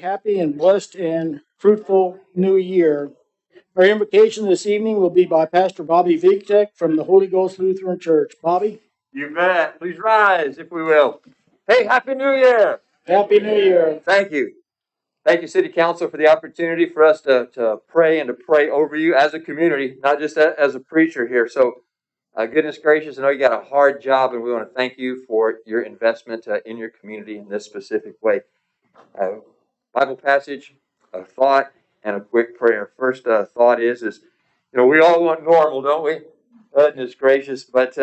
Happy and blessed and fruitful new year. Our invocation this evening will be by Pastor Bobby Vitek from the Holy Ghost Lutheran Church. Bobby, You bet. Please rise, if we will. Hey, Happy New Year! Happy New Year. Thank you. Thank you, City Council, for the opportunity for us to pray and to pray over you as a community, not just as a preacher here. So, goodness gracious, I know you got a hard job, and we want to thank you for your investment in your community in this specific way. Uh, Bible passage, a thought, and a quick prayer. First thought is we all want normal, don't we? Goodness gracious, but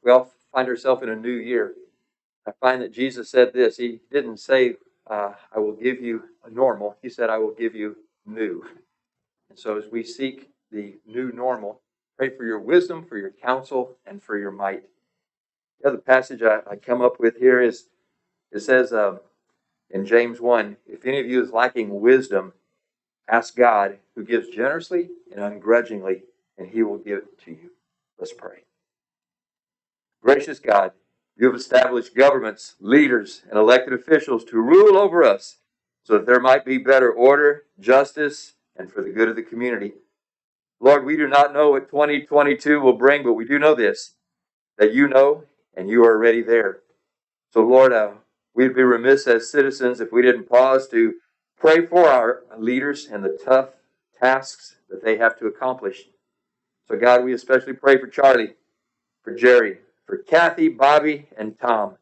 we all find ourselves in a new year. I find that Jesus said this. He didn't say, I will give you a normal. He said, I will give you new. And so as we seek the new normal, pray for your wisdom, for your counsel, and for your might. The other passage I come up with here is, it says in James 1, if any of you is lacking wisdom, ask God, who gives generously and ungrudgingly, and he will give it to you. Let's pray. Gracious God, you have established governments, leaders, and elected officials to rule over us so that there might be better order, justice, and for the good of the community. Lord, we do not know what 2022 will bring, but we do know this, that you know and you are already there. So, Lord, we'd be remiss as citizens if we didn't pause to pray for our leaders and the tough tasks that they have to accomplish. So, God, we especially pray for Charlie, for Jerry, for Kathy, Bobby, and Tom.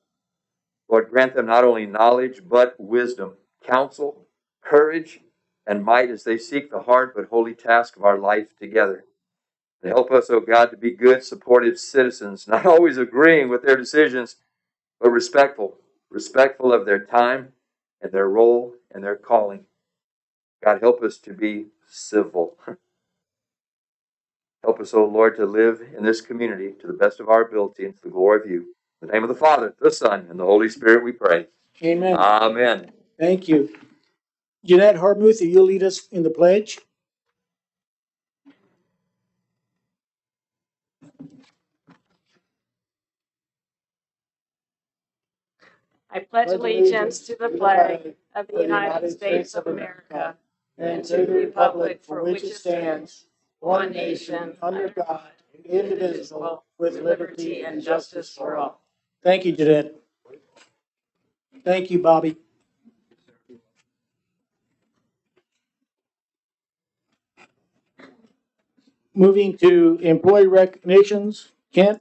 Lord, grant them not only knowledge, but wisdom, counsel, courage, and might as they seek the hard but holy task of our life together. And help us, oh God, to be good, supportive citizens, not always agreeing with their decisions, but respectful of their time and their role and their calling. God, help us to be civil. Help us, O Lord, to live in this community to the best of our ability and to the glory of you. In the name of the Father, the Son, and the Holy Spirit we pray. Amen. Amen. Thank you. Jeanette Harmuth, will you lead us in the pledge? I pledge allegiance to the flag of the United States of America and to the republic for which it stands, one nation, under God, indivisible, with liberty and justice for all. Thank you, Jeanette. Thank you, Bobby. Moving to employee recognitions. Kent?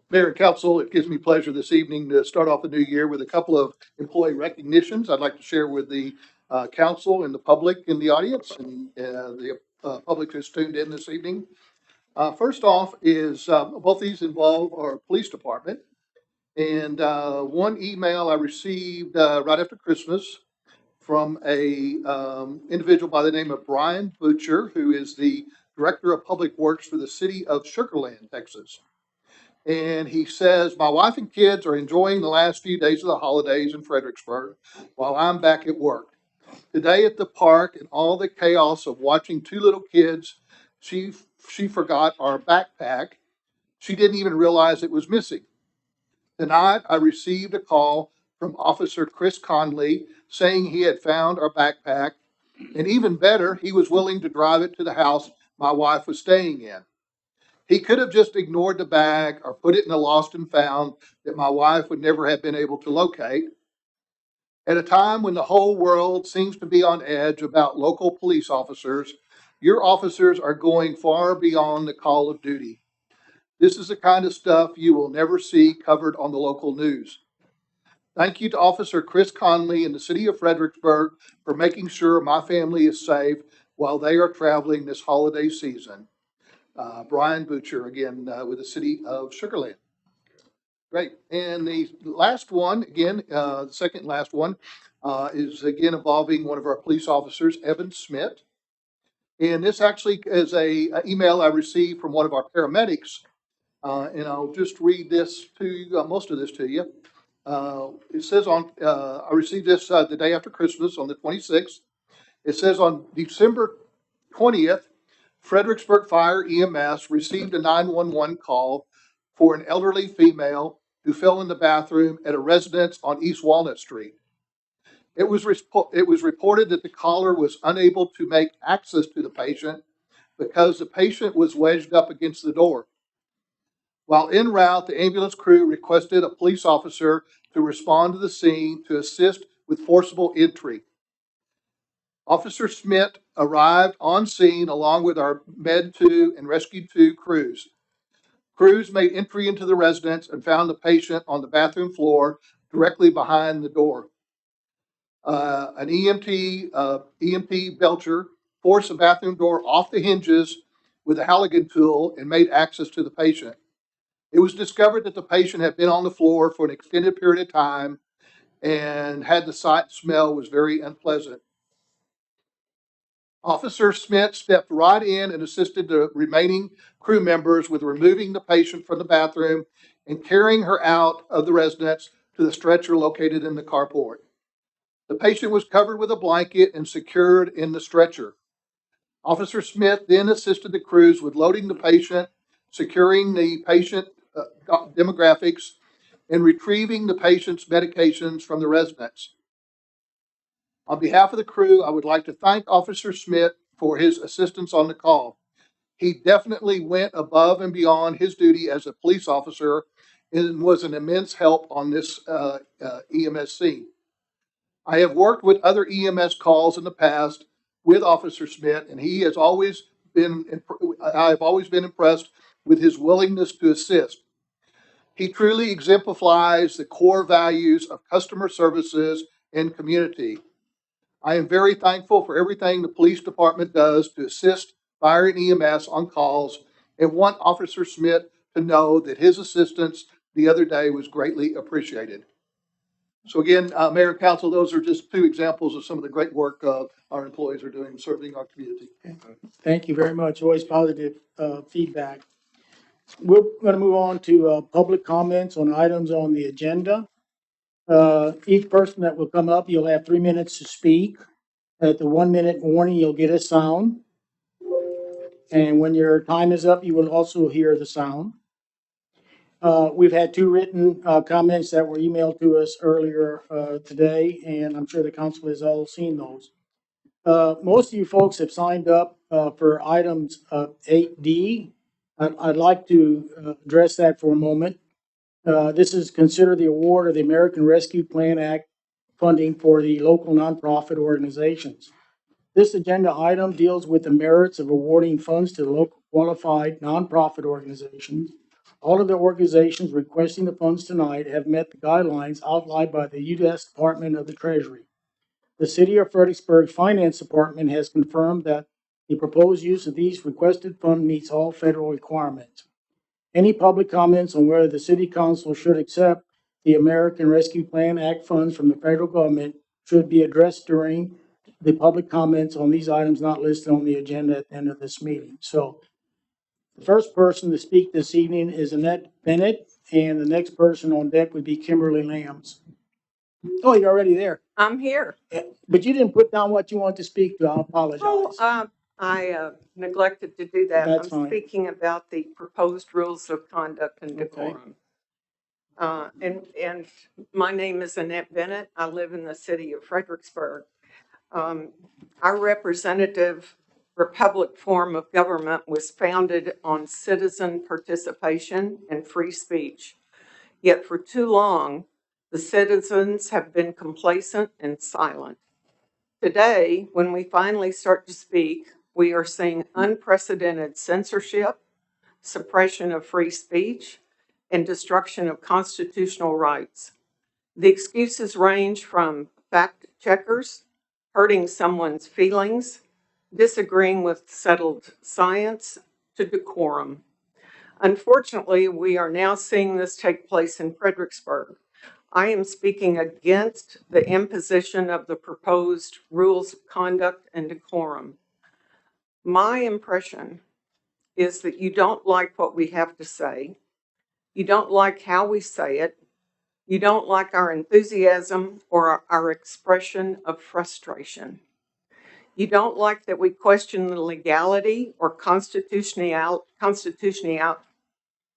Mayor and Council, it gives me pleasure this evening to start off the new year with a couple of employee recognitions I'd like to share with the council and the public in the audience and the public who's tuned in this evening. First off is both these involve our police department. And one email I received right after Christmas from a individual by the name of Brian Butcher, who is the Director of Public Works for the city of Sugar Land, Texas. And he says, my wife and kids are enjoying the last few days of the holidays in Fredericksburg while I'm back at work. Today at the park, in all the chaos of watching two little kids, she forgot our backpack. She didn't even realize it was missing. Tonight, I received a call from Officer Chris Conley saying he had found our backpack, and even better, he was willing to drive it to the house my wife was staying in. He could have just ignored the bag or put it in a lost and found that my wife would never have been able to locate. At a time when the whole world seems to be on edge about local police officers, your officers are going far beyond the call of duty. This is the kind of stuff you will never see covered on the local news. Thank you to Officer Chris Conley in the city of Fredericksburg for making sure my family is safe while they are traveling this holiday season. Brian Butcher, again, with the city of Sugar Land. Great. And the last one, again, the second last one, is again involving one of our police officers, Evan Smith. And this actually is a email I received from one of our paramedics. And I'll just read this to you, most of this to you. It says I received this the day after Christmas on the 26th. It says on December 20th, Fredericksburg Fire EMS received a 911 call for an elderly female who fell in the bathroom at a residence on East Walnut Street. It was reported that the caller was unable to make access to the patient because the patient was wedged up against the door. While en route, the ambulance crew requested a police officer to respond to the scene to assist with forcible entry. Officer Smith arrived on scene along with our Med 2 and Rescue 2 crews. Crews made entry into the residence and found the patient on the bathroom floor directly behind the door. An EMT Belcher forced the bathroom door off the hinges with a Halligan tool and made access to the patient. It was discovered that the patient had been on the floor for an extended period of time and had the sight smell was very unpleasant. Officer Smith stepped right in and assisted the remaining crew members with removing the patient from the bathroom and carrying her out of the residence to the stretcher located in the carport. The patient was covered with a blanket and secured in the stretcher. Officer Smith then assisted the crews with loading the patient, securing the patient demographics, and retrieving the patient's medications from the residence. On behalf of the crew, I would like to thank Officer Smith for his assistance on the call. He definitely went above and beyond his duty as a police officer and was an immense help on this EMS scene. I have worked with other EMS calls in the past with Officer Smith, and I have always been impressed with his willingness to assist. He truly exemplifies the core values of customer services and community. I am very thankful for everything the police department does to assist fire and EMS on calls and want Officer Smith to know that his assistance the other day was greatly appreciated. So again, Mayor and Council, those are just two examples of some of the great work our employees are doing serving our community. Thank you very much. Always positive feedback. We're going to move on to public comments on items on the agenda. Each person that will come up, you'll have 3 minutes to speak. At the 1 minute warning, you'll get a sound. And when your time is up, you will also hear the sound. We've had 2 written comments that were emailed to us earlier today, and I'm sure the council has all seen those. Most of you folks have signed up for items 8D. I'd like to address that for a moment. This is consider the award of the American Rescue Plan Act funding for the local nonprofit organizations. This agenda item deals with the merits of awarding funds to local qualified nonprofit organizations. All of the organizations requesting the funds tonight have met the guidelines outlined by the U.S. Department of the Treasury. The City of Fredericksburg Finance Department has confirmed that the proposed use of these requested funds meets all federal requirements. Any public comments on whether the City Council should accept the American Rescue Plan Act funds from the federal government should be addressed during the public comments on these items not listed on the agenda at the end of this meeting. So the first person to speak this evening is Annette Bennett, and the next person on deck would be Kimberly Lambs. Oh, you're already there. I'm here. But you didn't put down what you want to speak to. I apologize. I neglected to do that. That's I'm fine. speaking about the proposed rules of conduct and decorum. And my name is Annette Bennett. I live in the city of Fredericksburg. Our representative republic form of government was founded on citizen participation and free speech. Yet for too long, the citizens have been complacent and silent. Today, when we finally start to speak, we are seeing unprecedented censorship, suppression of free speech, and destruction of constitutional rights. The excuses range from fact checkers, hurting someone's feelings, disagreeing with settled science, to decorum. Unfortunately, we are now seeing this take place in Fredericksburg. I am speaking against the imposition of the proposed rules of conduct and decorum. My impression is that you don't like what we have to say. You don't like how we say it. You don't like our enthusiasm or our expression of frustration. You don't like that we question the legality or constitutionality,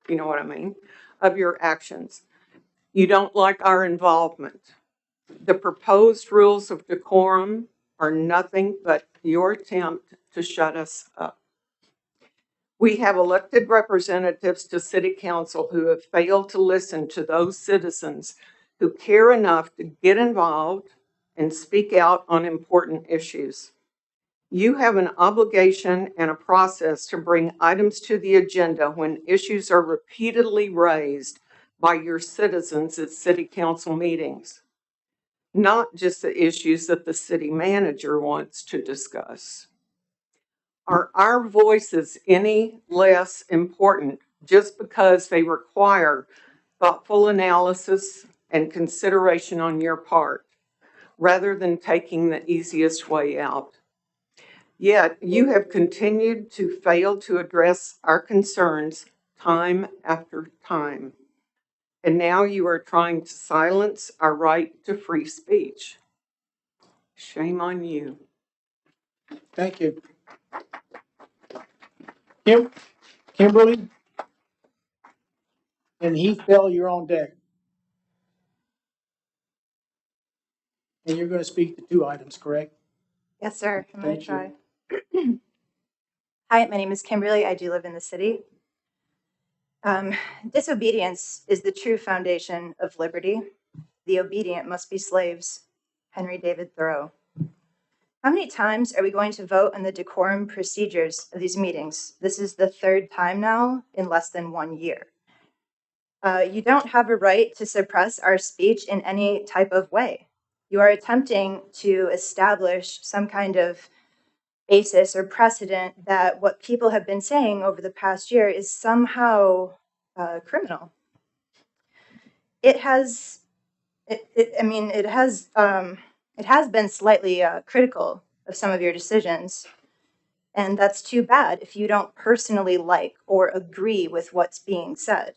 you know what I mean, of your actions. You don't like our involvement. The proposed rules of decorum are nothing but your attempt to shut us up. We have elected representatives to City Council who have failed to listen to those citizens who care enough to get involved and speak out on important issues. You have an obligation and a process to bring items to the agenda when issues are repeatedly raised by your citizens at City Council meetings, not just the issues that the city manager wants to discuss. Are our voices any less important just because they require thoughtful analysis and consideration on your part, rather than taking the easiest way out? Yet you have continued to fail to address our concerns time after time. And now you are trying to silence our right to free speech. Shame on you. Thank you. Kimberly and Heath Bell, you're on deck. And you're going to speak to two items, correct? Yes, sir. I'm going to Thank try. Hi, my name is Kimberly. I do live in the city. Disobedience is the true foundation of liberty. The obedient must be slaves. Henry David Thoreau. How many times are we going to vote on the decorum procedures of these meetings? This is the third time now in less than 1 year. You don't have a right to suppress our speech in any type of way. You are attempting to establish some kind of basis or precedent that what people have been saying over the past year is somehow criminal. It has been slightly critical of some of your decisions, and that's too bad if you don't personally like or agree with what's being said.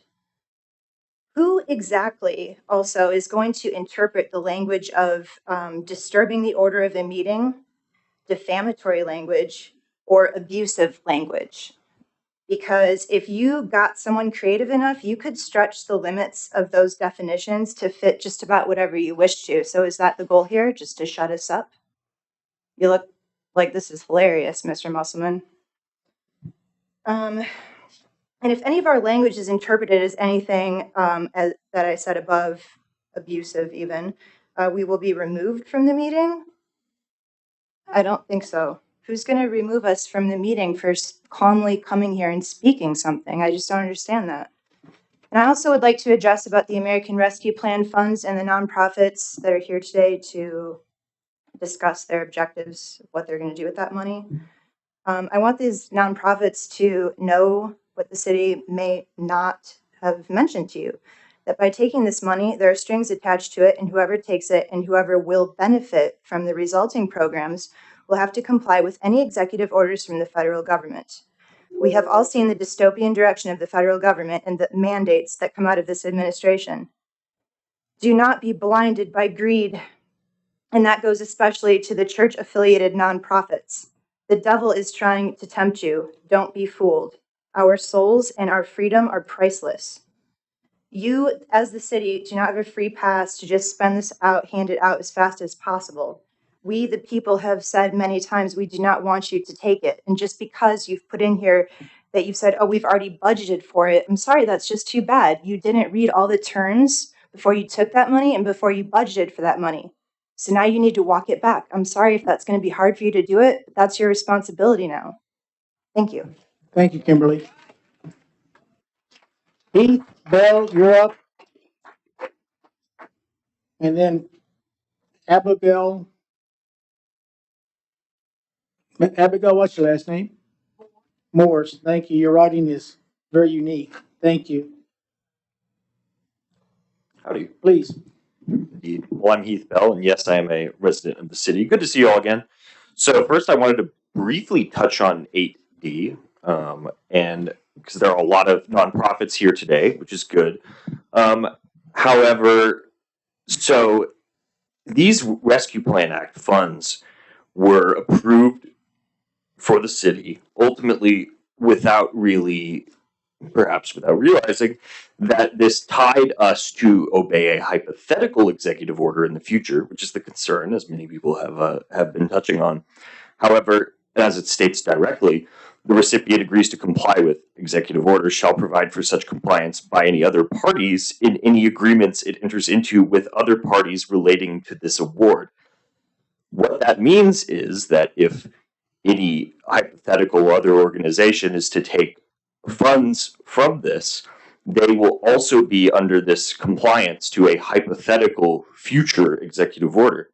Who exactly also is going to interpret the language of disturbing the order of a meeting, defamatory language, or abusive language? Because if you got someone creative enough, you could stretch the limits of those definitions to fit just about whatever you wish to. So is that the goal here, just to shut us up? You look like this is hilarious, Mr. Musselman. And if any of our language is interpreted as anything that I said above, abusive even, we will be removed from the meeting? I don't think so. Who's going to remove us from the meeting for calmly coming here and speaking something? I just don't understand that. And I also would like to address about the American Rescue Plan funds and the nonprofits that are here today to discuss their objectives, what they're going to do with that money. I want these nonprofits to know what the city may not have mentioned to you, that by taking this money, there are strings attached to it, and whoever takes it and whoever will benefit from the resulting programs will have to comply with any executive orders from the federal government. We have all seen the dystopian direction of the federal government and the mandates that come out of this administration. Do not be blinded by greed, and that goes especially to the church-affiliated nonprofits. The devil is trying to tempt you. Don't be fooled. Our souls and our freedom are priceless. You, as the city, do not have a free pass to just spend this out, hand it out as fast as possible. We, the people, have said many times we do not want you to take it. And just because you've put in here that you've said, oh, we've already budgeted for it, I'm sorry, that's just too bad. You didn't read all the terms before you took that money and before you budgeted for that money. So now you need to walk it back. I'm sorry if that's going to be hard for you to do it, but that's your responsibility now. Thank you. Thank you, Kimberly. Heath Bell, you're up. And then Abigail, what's your last name? Morse. Thank you. Your writing is very unique. Thank you. Howdy. Please. Indeed. Well, I'm Heath Bell, and yes, I am a resident of the city. Good to see you all again. So first, I wanted to briefly touch on 8D, and because there are a lot of nonprofits here today, which is good. However, so these Rescue Plan Act funds were approved for the city, ultimately without really perhaps without realizing, that this tied us to obey a hypothetical executive order in the future, which is the concern, as many people have been touching on. However, as it states directly, the recipient agrees to comply with executive orders shall provide for such compliance by any other parties in any agreements it enters into with other parties relating to this award. What that means is that if any hypothetical other organization is to take funds from this, they will also be under this compliance to a hypothetical future executive order.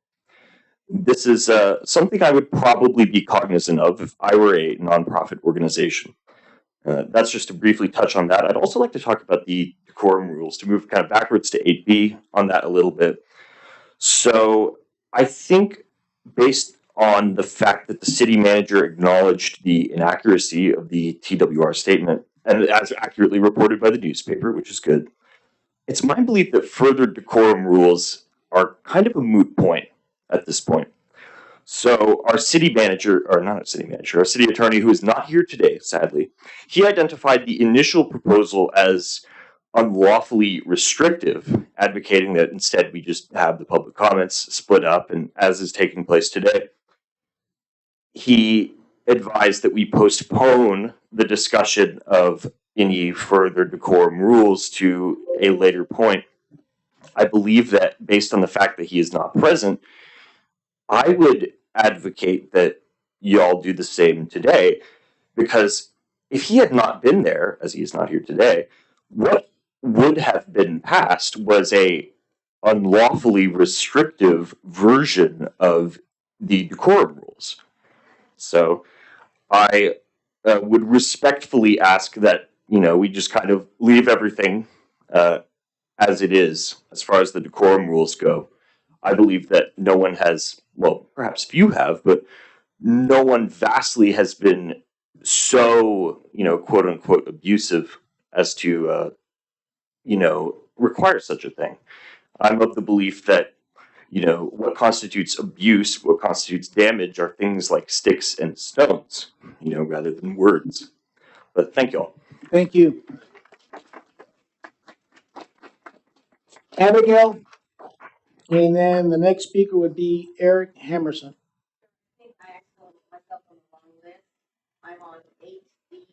This is something I would probably be cognizant of if I were a nonprofit organization. That's just to briefly touch on that. I'd also like to talk about the decorum rules, to move kind of backwards to 8B on that a little bit. So I think, based on the fact that the city manager acknowledged the inaccuracy of the TWR statement, and as accurately reported by the newspaper, which is good, it's my belief that further decorum rules are kind of a moot point at this point. So our city manager, or not our city manager, our city attorney, who is not here today, sadly, he identified the initial proposal as unlawfully restrictive, advocating that instead we just have the public comments split up, and as is taking place today, he advised that we postpone the discussion of any further decorum rules to a later point. I believe that, based on the fact that he is not present, I would advocate that y'all do the same today, because if he had not been there, as he is not here today, what would have been passed was a unlawfully restrictive version of the decorum rules. So I would respectfully ask that, we just kind of leave everything as it is as far as the decorum rules go. I believe that no one has, well, perhaps few have, but no one vastly has been so, quote unquote, abusive as to, require such a thing. I'm of the belief that, what constitutes abuse, what constitutes damage are things like sticks and stones, rather than words. But thank you all. Thank you. Abigail? And then the next speaker would be Eric Hammerson. I think I actually put myself on the wrong list. I'm on 8B,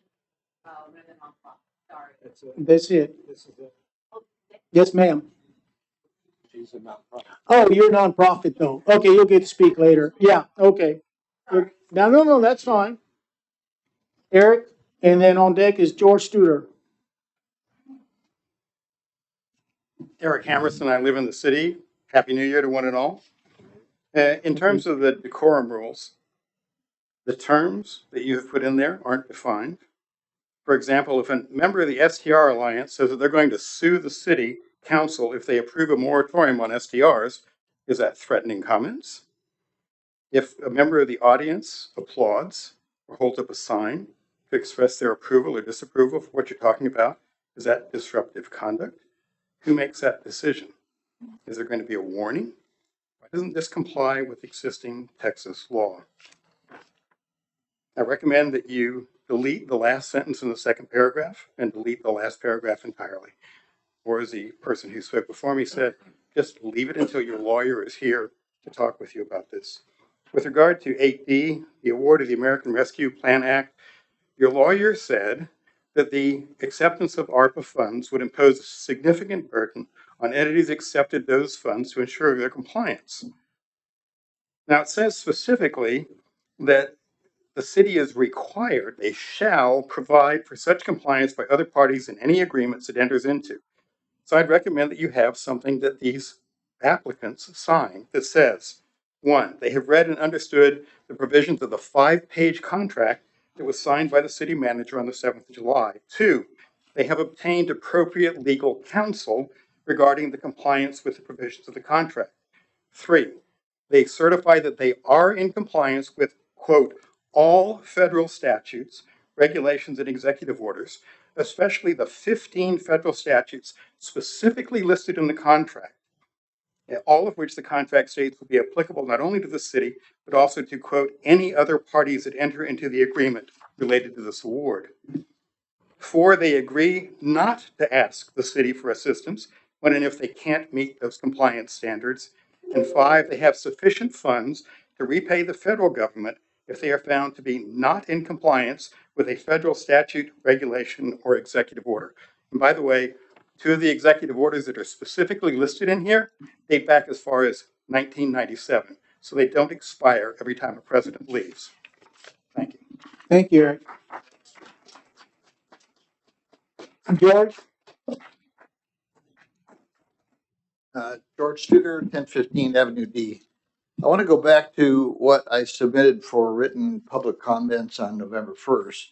rather than on top. Sorry. That's it. Oh, Yes, ma'am. Oh, you're a nonprofit though. Okay, you'll get to speak later. Yeah, okay. No, that's fine. Eric, and then on deck is George Studer. Eric Hammerson, I live in the city. Happy New Year to one and all. In terms of the decorum rules, the terms that you have put in there aren't defined. For example, if a member of the STR Alliance says that they're going to sue the city council if they approve a moratorium on STRs, is that threatening comments? If a member of the audience applauds or holds up a sign to express their approval or disapproval for what you're talking about, is that disruptive conduct? Who makes that decision? Is there going to be a warning? Why doesn't this comply with existing Texas law? I recommend that you delete the last sentence in the second paragraph and delete the last paragraph entirely. Or as the person who spoke before me said, just leave it until your lawyer is here to talk with you about this. With regard to 8D, the award of the American Rescue Plan Act, your lawyer said that the acceptance of ARPA funds would impose a significant burden on entities accepted those funds to ensure their compliance. Now, it says specifically that the city is required, they shall provide for such compliance by other parties in any agreements it enters into. So I'd recommend that you have something that these applicants sign that says, 1, they have read and understood the provisions of the 5-page contract that was signed by the city manager on the 7th of July. 2, they have obtained appropriate legal counsel regarding the compliance with the provisions of the contract. 3, they certify that they are in compliance with, quote, all federal statutes, regulations, and executive orders, especially the 15 federal statutes specifically listed in the contract, all of which the contract states will be applicable not only to the city, but also to, quote, any other parties that enter into the agreement related to this award. 4, they agree not to ask the city for assistance when and if they can't meet those compliance standards. And 5, they have sufficient funds to repay the federal government if they are found to be not in compliance with a federal statute, regulation, or executive order. And by the way, 2 of the executive orders that are specifically listed in here date back as far as 1997. So they don't expire every time a president leaves. Thank you. Thank you, Eric. George? George Studer, 1015 Avenue D. I want to go back to what I submitted for written public comments on November 1st.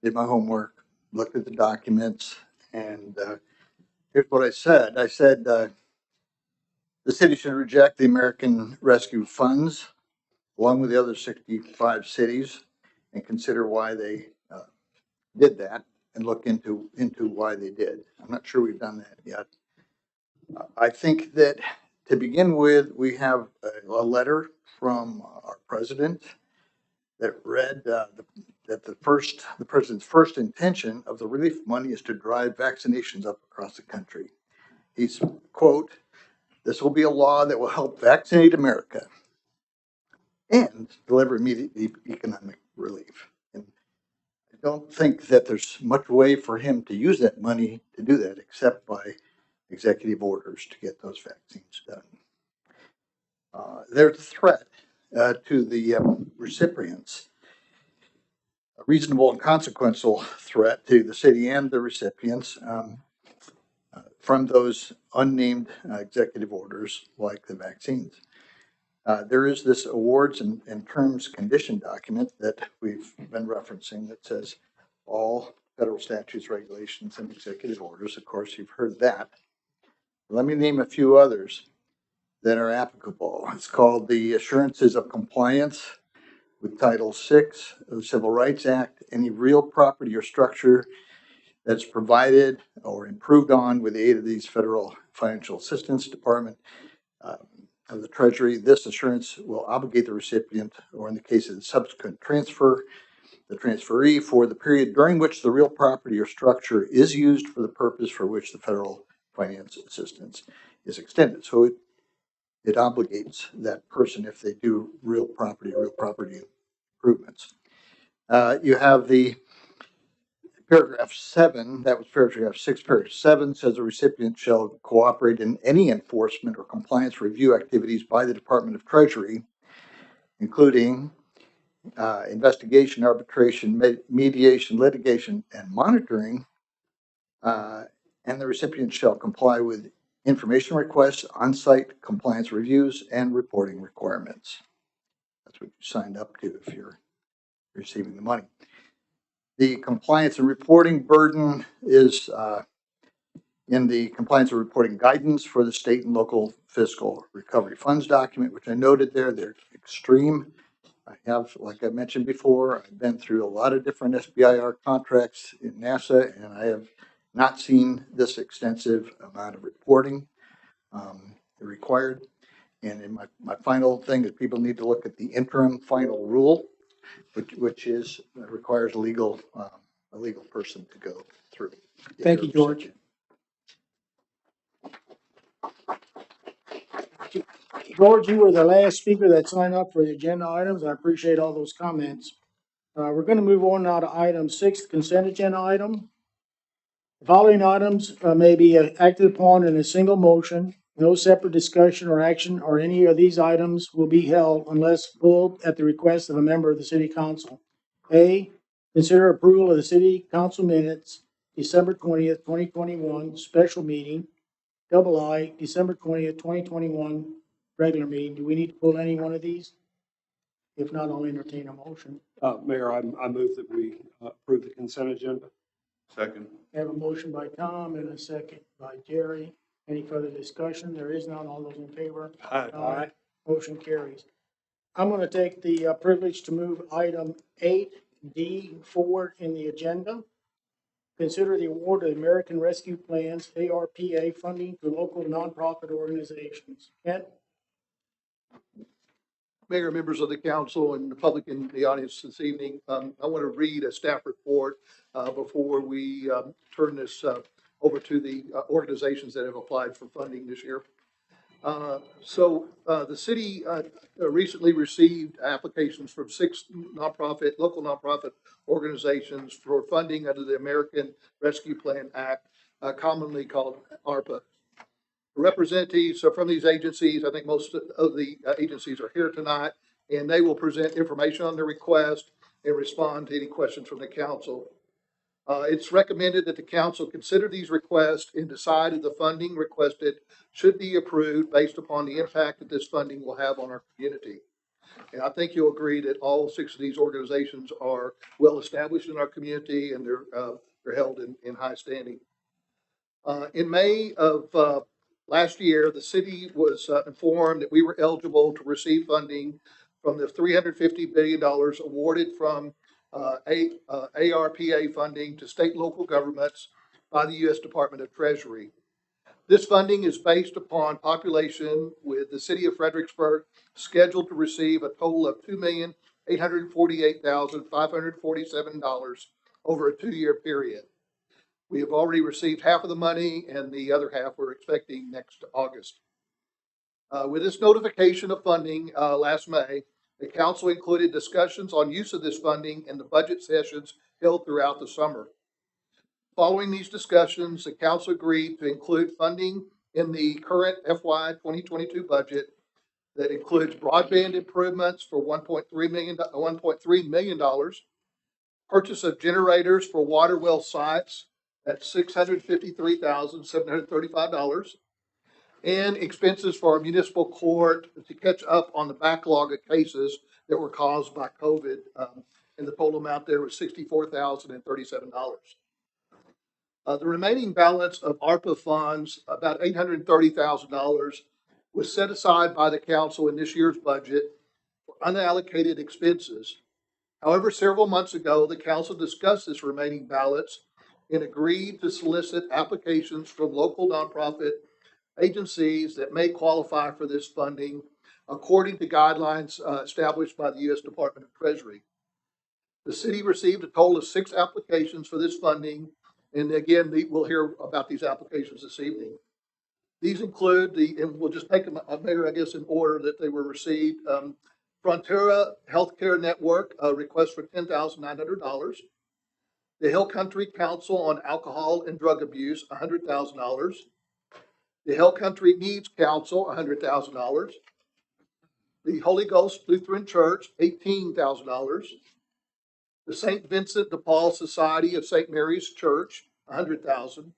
Did my homework, looked at the documents, and here's what I said. I said the city should reject the American Rescue Funds along with the other 65 cities and consider why they did that and look into why they did. I'm not sure we've done that yet. I think that to begin with, we have a letter from our president that read that the president's first intention of the relief money is to drive vaccinations up across the country. He's, quote, "This will be a law that will help vaccinate America and deliver immediate economic relief." And I don't think that there's much way for him to use that money to do that except by executive orders to get those vaccines done. There's a threat to the recipients, a reasonable and consequential threat to the city and the recipients from those unnamed executive orders like the vaccines. There is this awards and terms condition document that we've been referencing that says all federal statutes, regulations, and executive orders. Of course, you've heard that. Let me name a few others that are applicable. It's called the Assurances of Compliance with Title VI of the Civil Rights Act. Any real property or structure that's provided or improved on with the aid of these federal financial assistance department of the Treasury, this assurance will obligate the recipient, or in the case of the subsequent transfer, the transferee, for the period during which the real property or structure is used for the purpose for which the federal finance assistance is extended. So it obligates that person if they do real property improvements. You have the paragraph 7, that was paragraph 6. Paragraph 7 says the recipient shall cooperate in any enforcement or compliance review activities by the Department of Treasury, including investigation, arbitration, mediation, litigation, and monitoring. And the recipient shall comply with information requests, on-site compliance reviews, and reporting requirements. That's what you signed up to if you're receiving the money. The compliance and reporting burden is in the compliance and reporting guidance for the state and local fiscal recovery funds document, which I noted there. They're extreme. I have, like I mentioned before, I've been through a lot of different SBIR contracts in NASA, and I have not seen this extensive amount of reporting required. And in my final thing is people need to look at the interim final rule, which is requires a legal person to go through. Thank you, George. George, you were the last speaker that signed up for the agenda items. I appreciate all those comments. We're going to move on now to item 6, consent agenda item. The following items may be acted upon in a single motion. No separate discussion or action or any of these items will be held unless pulled at the request of a member of the city council. A, consider approval of the city council minutes, December 20th, 2021, special meeting. Double I, December 20th, 2021, regular meeting. Do we need to pull any one of these? If not, I'll entertain a motion. Mayor, I move that we approve the consent agenda. Second. I have a motion by Tom and a second by Jerry. Any further discussion? There is none. All those in favor? Aye. Motion carries. I'm going to take the privilege to move item 8D forward in the agenda. Consider the award of American Rescue Plan's ARPA funding to local nonprofit organizations. Kent? Mayor, members of the council, and the public in the audience this evening, I want to read a staff report before we turn this over to the organizations that have applied for funding this year. The city recently received applications from 6 local nonprofit organizations for funding under the American Rescue Plan Act, commonly called ARPA. Representatives from these agencies, I think most of the agencies are here tonight, and they will present information on the request and respond to any questions from the council. It's recommended that the council consider these requests and decide if the funding requested should be approved based upon the impact that this funding will have on our community. And I think you'll agree that all 6 of these organizations are well established in our community, and they're held in high standing. In May of last year, the city was informed that we were eligible to receive funding from the $350 billion awarded from ARPA funding to state and local governments by the U.S. Department of Treasury. This funding is based upon population, with the city of Fredericksburg scheduled to receive a total of $2,848,547 over a 2-year period. We have already received half of the money, and the other half we're expecting next August. With this notification of funding last May, the council included discussions on use of this funding in the budget sessions held throughout the summer. Following these discussions, the council agreed to include funding in the current FY 2022 budget that includes broadband improvements for $1.3 million, purchase of generators for water well sites at $653,735, and expenses for our municipal court to catch up on the backlog of cases that were caused by COVID. And the total amount there was $64,037. The remaining balance of ARPA funds, about $830,000, was set aside by the council in this year's budget for unallocated expenses. However, several months ago, the council discussed this remaining balance and agreed to solicit applications from local nonprofit agencies that may qualify for this funding according to guidelines established by the U.S. Department of Treasury. The city received a total of 6 applications for this funding, and again, we'll hear about these applications this evening. These include and we'll just take them, Mayor, I guess, in order that they were received. Frontera Healthcare Network, a request for $10,900. The Hill Country Council on Alcohol and Drug Abuse, $100,000. The Hill Country Needs Council, $100,000. The Holy Ghost Lutheran Church, $18,000. The St. Vincent de Paul Society of St. Mary's Church, $100,000.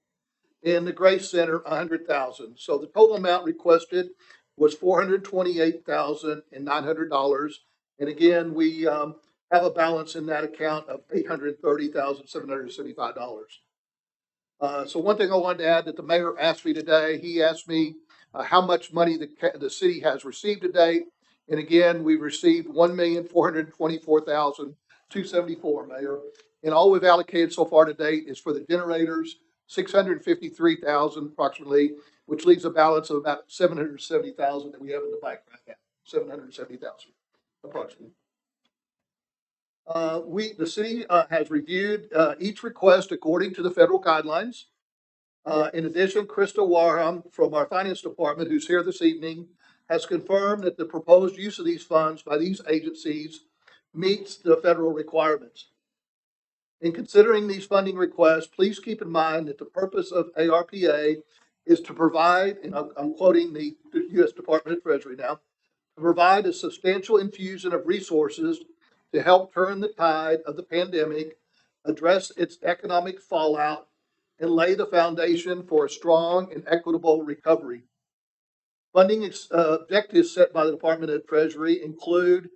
And the Grace Center, $100,000. So the total amount requested was $428,900. And again, we have a balance in that account of $830,775. So one thing I wanted to add that the mayor asked me today, he asked me how much money the city has received to date. And again, we've received $1,424,274, Mayor. And all we've allocated so far to date is for the generators, $653,000 approximately, which leaves a balance of about $770,000 that we have in the bank right now. $770,000 approximately. The city has reviewed each request according to the federal guidelines. In addition, Krista Warham from our finance department, who's here this evening, has confirmed that the proposed use of these funds by these agencies meets the federal requirements. In considering these funding requests, please keep in mind that the purpose of ARPA is to provide, and I'm quoting the U.S. Department of Treasury now, to provide a substantial infusion of resources to help turn the tide of the pandemic, address its economic fallout, and lay the foundation for a strong and equitable recovery. Funding objectives set by the Department of Treasury include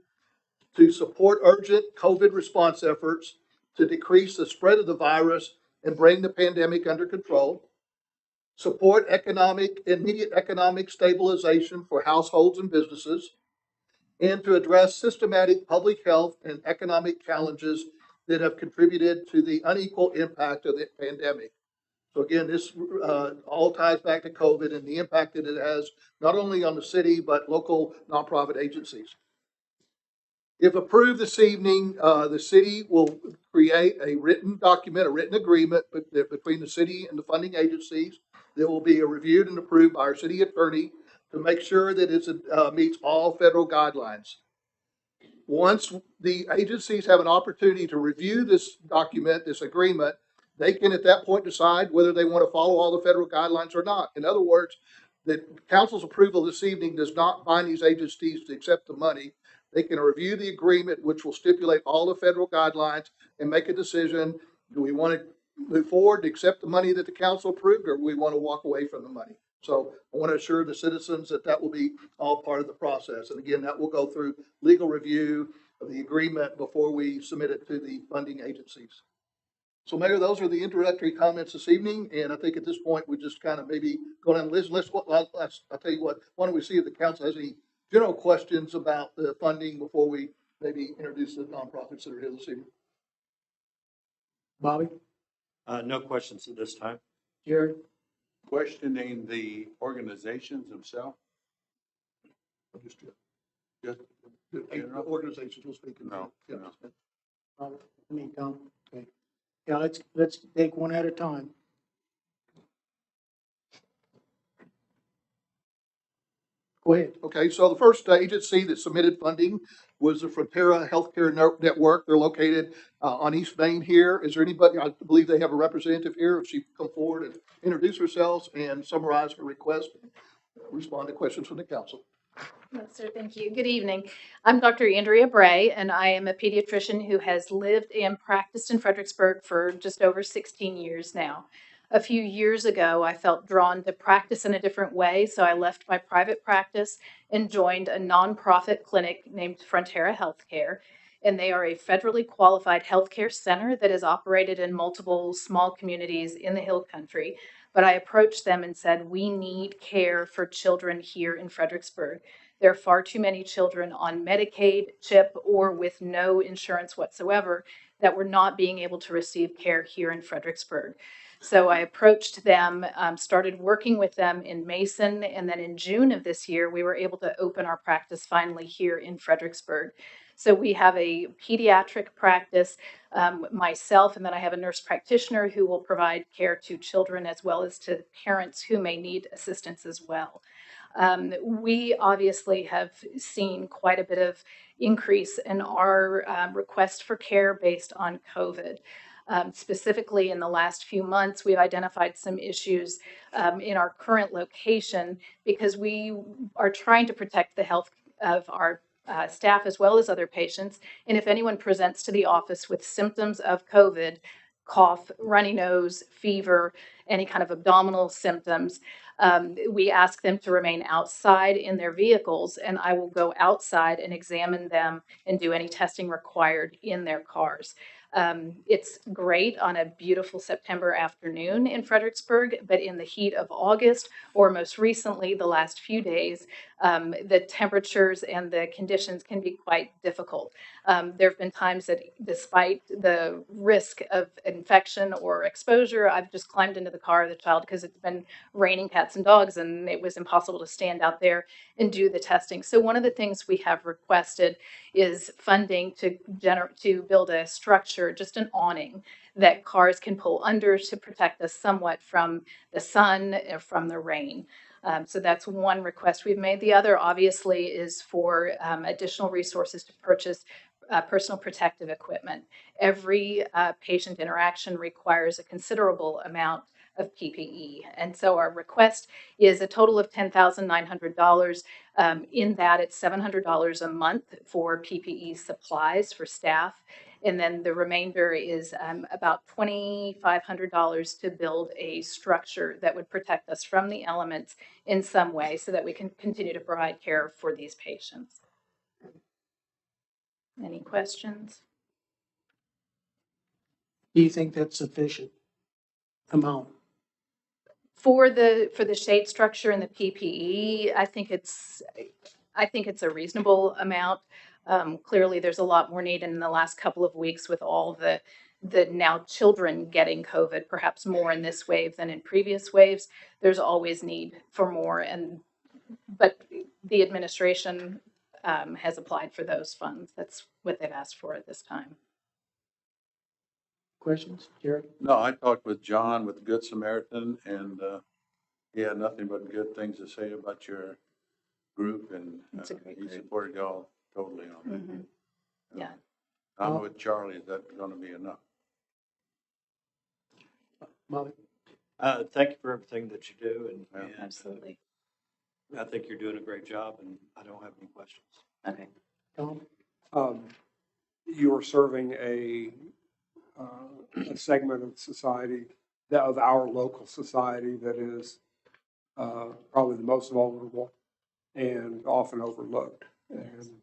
to support urgent COVID response efforts to decrease the spread of the virus and bring the pandemic under control, support immediate economic stabilization for households and businesses, and to address systematic public health and economic challenges that have contributed to the unequal impact of the pandemic. So again, this all ties back to COVID and the impact that it has not only on the city, but local nonprofit agencies. If approved this evening, the city will create a written document, a written agreement between the city and the funding agencies that will be reviewed and approved by our city attorney to make sure that it meets all federal guidelines. Once the agencies have an opportunity to review this document, this agreement, they can at that point decide whether they want to follow all the federal guidelines or not. In other words, the council's approval this evening does not bind these agencies to accept the money. They can review the agreement, which will stipulate all the federal guidelines, and make a decision. Do we want to move forward to accept the money that the council approved, or do we want to walk away from the money? So I want to assure the citizens that that will be all part of the process. And again, that will go through legal review of the agreement before we submit it to the funding agencies. So Mayor, those are the introductory comments this evening. And I think at this point, we just kind of maybe go down the list. I'll tell you what, why don't we see if the council has any general questions about the funding before we maybe introduce the nonprofits that are here this evening. Bobby, No questions at this time. Jared, Questioning the organizations themselves? Just Just the organizations will speak. No, Yeah. no. Tom. Okay. Yeah, let's take one at a time. Go ahead. Okay, so the first agency that submitted funding was the Frontera Healthcare Network. They're located on East Main here. Is there anybody, I believe they have a representative here, if she can come forward and introduce herself and summarize her request, respond to questions from the council. Yes, sir. Thank you. Good evening. I'm Dr. Andrea Bray, and I am a pediatrician who has lived and practiced in Fredericksburg for just over 16 years now. A few years ago, I felt drawn to practice in a different way, so I left my private practice and joined a nonprofit clinic named Frontera Healthcare. And they are a federally qualified healthcare center that is operated in multiple small communities in the Hill Country. But I approached them and said, we need care for children here in Fredericksburg. There are far too many children on Medicaid, CHIP, or with no insurance whatsoever that were not being able to receive care here in Fredericksburg. So I approached them, started working with them in Mason, and then in June of this year, we were able to open our practice finally here in Fredericksburg. So we have a pediatric practice, myself, and then I have a nurse practitioner who will provide care to children as well as to parents who may need assistance as well. We obviously have seen quite a bit of increase in our request for care based on COVID. Specifically in the last few months, we've identified some issues in our current location because we are trying to protect the health of our staff as well as other patients. And if anyone presents to the office with symptoms of COVID, cough, runny nose, fever, any kind of abdominal symptoms, we ask them to remain outside in their vehicles, and I will go outside and examine them and do any testing required in their cars. It's great on a beautiful September afternoon in Fredericksburg, but in the heat of August, or most recently the last few days, the temperatures and the conditions can be quite difficult. There have been times that despite the risk of infection or exposure, I've just climbed into the car of the child because it's been raining cats and dogs and it was impossible to stand out there and do the testing. So one of the things we have requested is funding to build a structure, just an awning that cars can pull under to protect us somewhat from the sun, from the rain. So that's one request we've made. The other, obviously, is for additional resources to purchase personal protective equipment. Every patient interaction requires a considerable amount of PPE. And so our request is a total of $10,900. In that, it's $700 a month for PPE supplies for staff. And then the remainder is about $2,500 to build a structure that would protect us from the elements in some way so that we can continue to provide care for these patients. Any questions? Do you think that's sufficient amount? For the shade structure and the PPE, I think it's a reasonable amount. Clearly, there's a lot more needed in the last couple of weeks with all the now children getting COVID, perhaps more in this wave than in previous waves. There's always need for more, but the administration has applied for those funds. That's what they've asked for at this time. Questions, Jared? No, I talked with John with Good Samaritan and, he had nothing but good things to say about your group and It's a great he group. supported y'all totally on it. Mhm. Yeah. I'm with Charlie. Is that gonna be enough? Molly? Thank you for everything that you do, Yeah. and Absolutely. I think you're doing a great job, and I don't have any questions. Okay. Tom? You're serving a segment of society, of our local society, that is probably the most vulnerable and often overlooked. And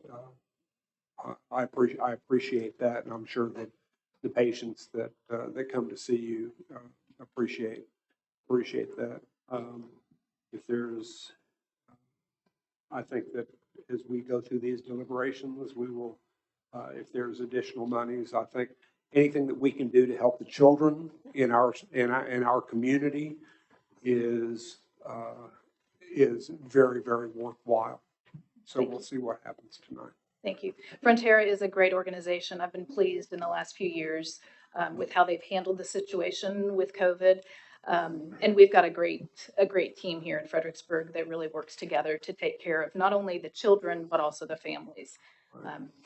I appreciate that, and I'm sure that the patients that come to see you appreciate that. If there's, I think that as we go through these deliberations, we will, if there's additional monies, I think anything that we can do to help the children in our community is very, very worthwhile. So we'll see what happens tonight. Thank you. Frontera is a great organization. I've been pleased in the last few years with how they've handled the situation with COVID. And we've got a great team here in Fredericksburg that really works together to take care of not only the children, but also the families.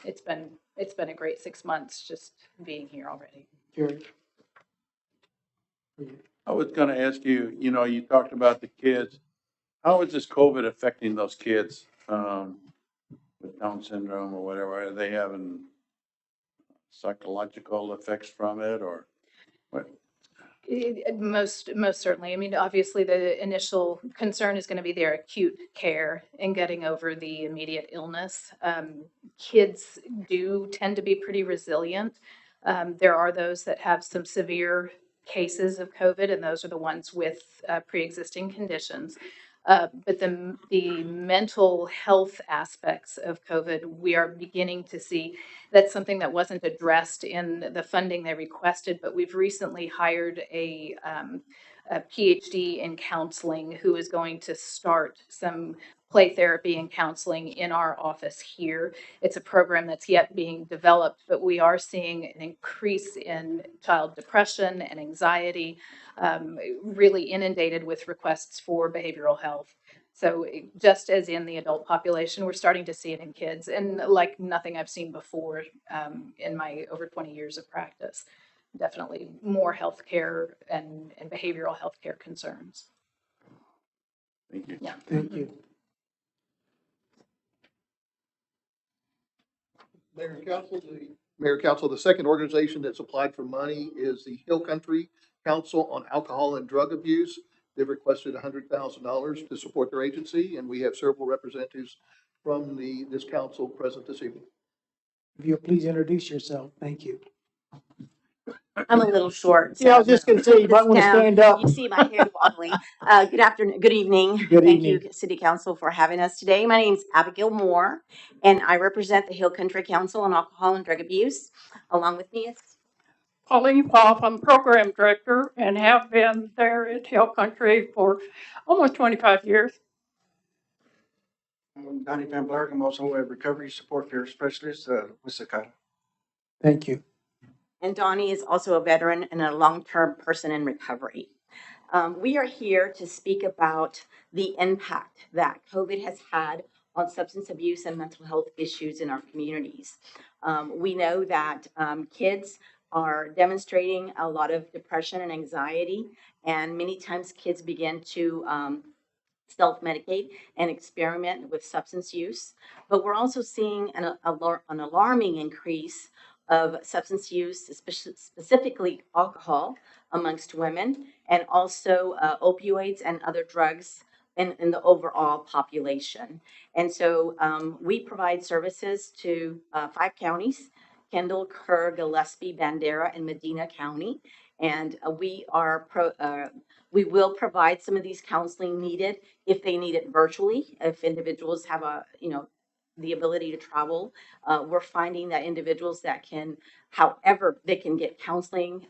It's been a great 6 months just being here already. Jared? I was gonna ask you, you talked about the kids. How is this COVID affecting those kids, with Down syndrome or whatever? Are they having psychological effects from it or what? Most certainly. I mean, obviously, the initial concern is going to be their acute care and getting over the immediate illness. Kids do tend to be pretty resilient. There are those that have some severe cases of COVID, and those are the ones with pre-existing conditions. But the mental health aspects of COVID, we are beginning to see. That's something that wasn't addressed in the funding they requested, but we've recently hired a PhD in counseling who is going to start some play therapy and counseling in our office here. It's a program that's yet being developed, but we are seeing an increase in child depression and anxiety, really inundated with requests for behavioral health. So just as in the adult population, we're starting to see it in kids, and like nothing I've seen before in my over 20 years of practice. Definitely more healthcare and behavioral healthcare concerns. Thank you. Yeah. Thank you. Mayor Council, the second organization that's applied for money is the Hill Country Council on Alcohol and Drug Abuse. They've requested $100,000 to support their agency, and we have several representatives from this council present this evening. If you'll please introduce yourself. Thank you. I'm a little short. Yeah, I was just gonna say, you might want to stand up. You see my hair wobbling. Good afternoon, good evening. Good Thank evening. you, City Council, for having us today. My name's Abigail Moore, and I represent the Hill Country Council on Alcohol and Drug Abuse. Along with me is Pauline Poff, I'm program director and have been there at Hill Country for almost 25 years. I'm Donnie Van Blark. I'm also a recovery support care specialist with Sakata. Thank you. and Donnie is also a veteran and a long-term person in recovery. We are here to speak about the impact that COVID has had on substance abuse and mental health issues in our communities. We know that kids are demonstrating a lot of depression and anxiety, and many times kids begin to self-medicate and experiment with substance use. But we're also seeing an alarming increase of substance use, specifically alcohol, amongst women, and also opioids and other drugs in the overall population. And so we provide services to 5 counties: Kendall, Kerr, Gillespie, Bandera, and Medina County. And we will provide some of these counseling needed if they need it virtually, if individuals have the ability to travel. We're finding that individuals that can, however, they can get counseling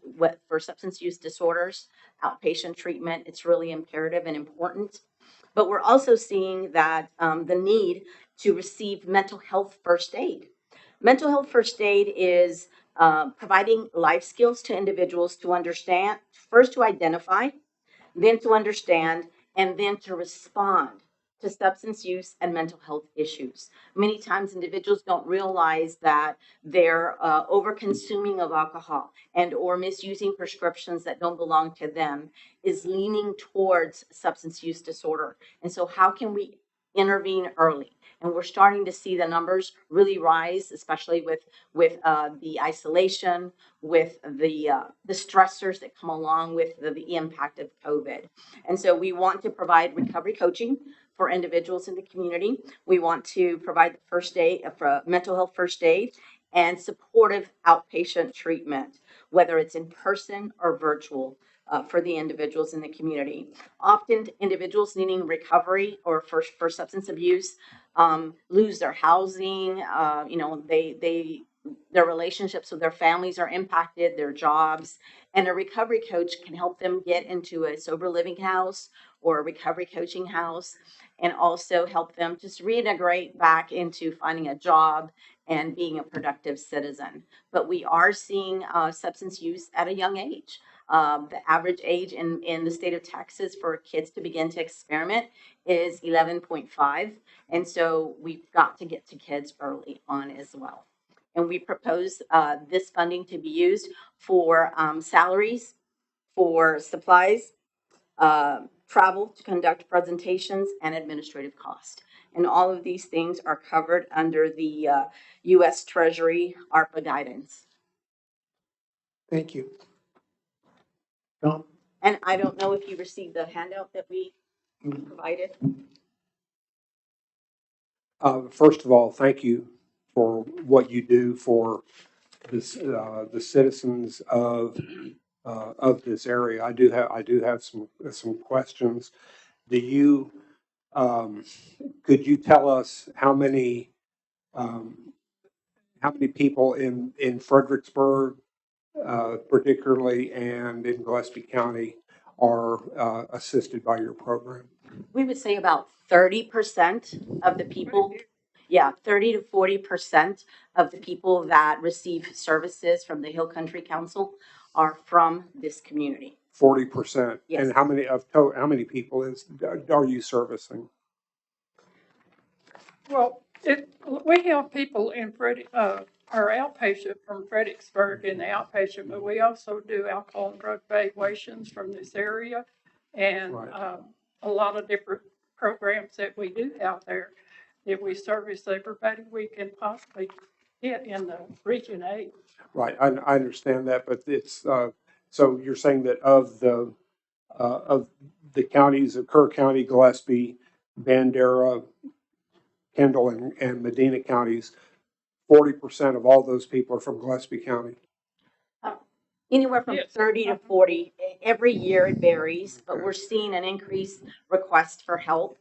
for substance use disorders, outpatient treatment. It's really imperative and important. But we're also seeing that the need to receive mental health first aid. Mental health first aid is providing life skills to individuals to understand, first to identify, then to understand, and then to respond to substance use and mental health issues. Many times individuals don't realize that they're over consuming of alcohol and or misusing prescriptions that don't belong to them is leaning towards substance use disorder. And so how can we intervene early? And we're starting to see the numbers really rise, especially with the isolation, with the stressors that come along with the impact of COVID. And so we want to provide recovery coaching for individuals in the community. We want to provide first aid, for mental health first aid, and supportive outpatient treatment, whether it's in person or virtual. For the individuals in the community, often individuals needing recovery or for substance abuse lose their housing. Their relationships with their families are impacted, their jobs, and a recovery coach can help them get into a sober living house or a recovery coaching house, and also help them just reintegrate back into finding a job and being a productive citizen. But we are seeing substance use at a young age. The average age in the state of Texas for kids to begin to experiment is 11.5. And so we've got to get to kids early on as well. And we propose this funding to be used for salaries, for supplies, travel to conduct presentations, and administrative cost. And all of these things are covered under the U.S. Treasury ARPA guidance. Thank you. Tom? And I don't know if you received the handout that we provided. First of all, thank you for what you do for this, the citizens of this area. I do have some questions. Do you could you tell us how many people in Fredericksburg, particularly, and in Gillespie County are assisted by your program? We would say about 30% of the people, 30 to 40% of the people that receive services from the Hill Country Council are from this community. 40%. Yes. And how many people are you servicing? Well, we have people in our outpatient from Fredericksburg in the outpatient, but we also do alcohol and drug evaluations from this area, and Right. A lot of different programs that we do out there that we service everybody we can possibly get in the Region 8. Right, I understand that, but it's so you're saying that of the counties of Kerr County, Gillespie, Bandera, Kendall, and Medina counties, 40% of all those people are from Gillespie County. Anywhere from Yes. 30 to 40. Every year it varies, but we're seeing an increased request for help.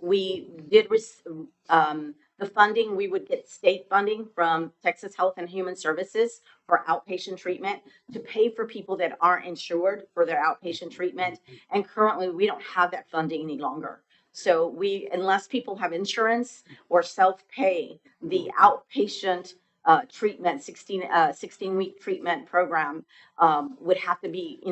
We did the funding, we would get state funding from Texas Health and Human Services for outpatient treatment to pay for people that aren't insured for their outpatient treatment. And currently we don't have that funding any longer. So unless people have insurance or self-pay, the outpatient treatment, 16-week treatment program would have to be,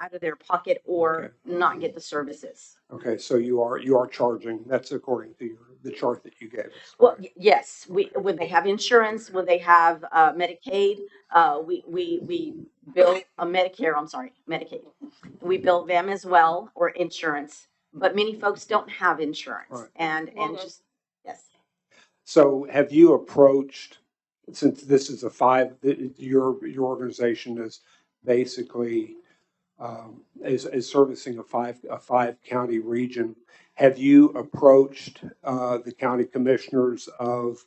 out of their pocket or not get the services. Okay, so you are charging. That's according to the chart that you gave us. Well, yes, when they have insurance, when they have Medicaid, we bill Medicare. I'm sorry, Medicaid. We bill them as well, or insurance. But many folks don't have insurance, Right. and just yes. So have you approached, since this is your organization is basically is servicing a five county region, have you approached the county commissioners of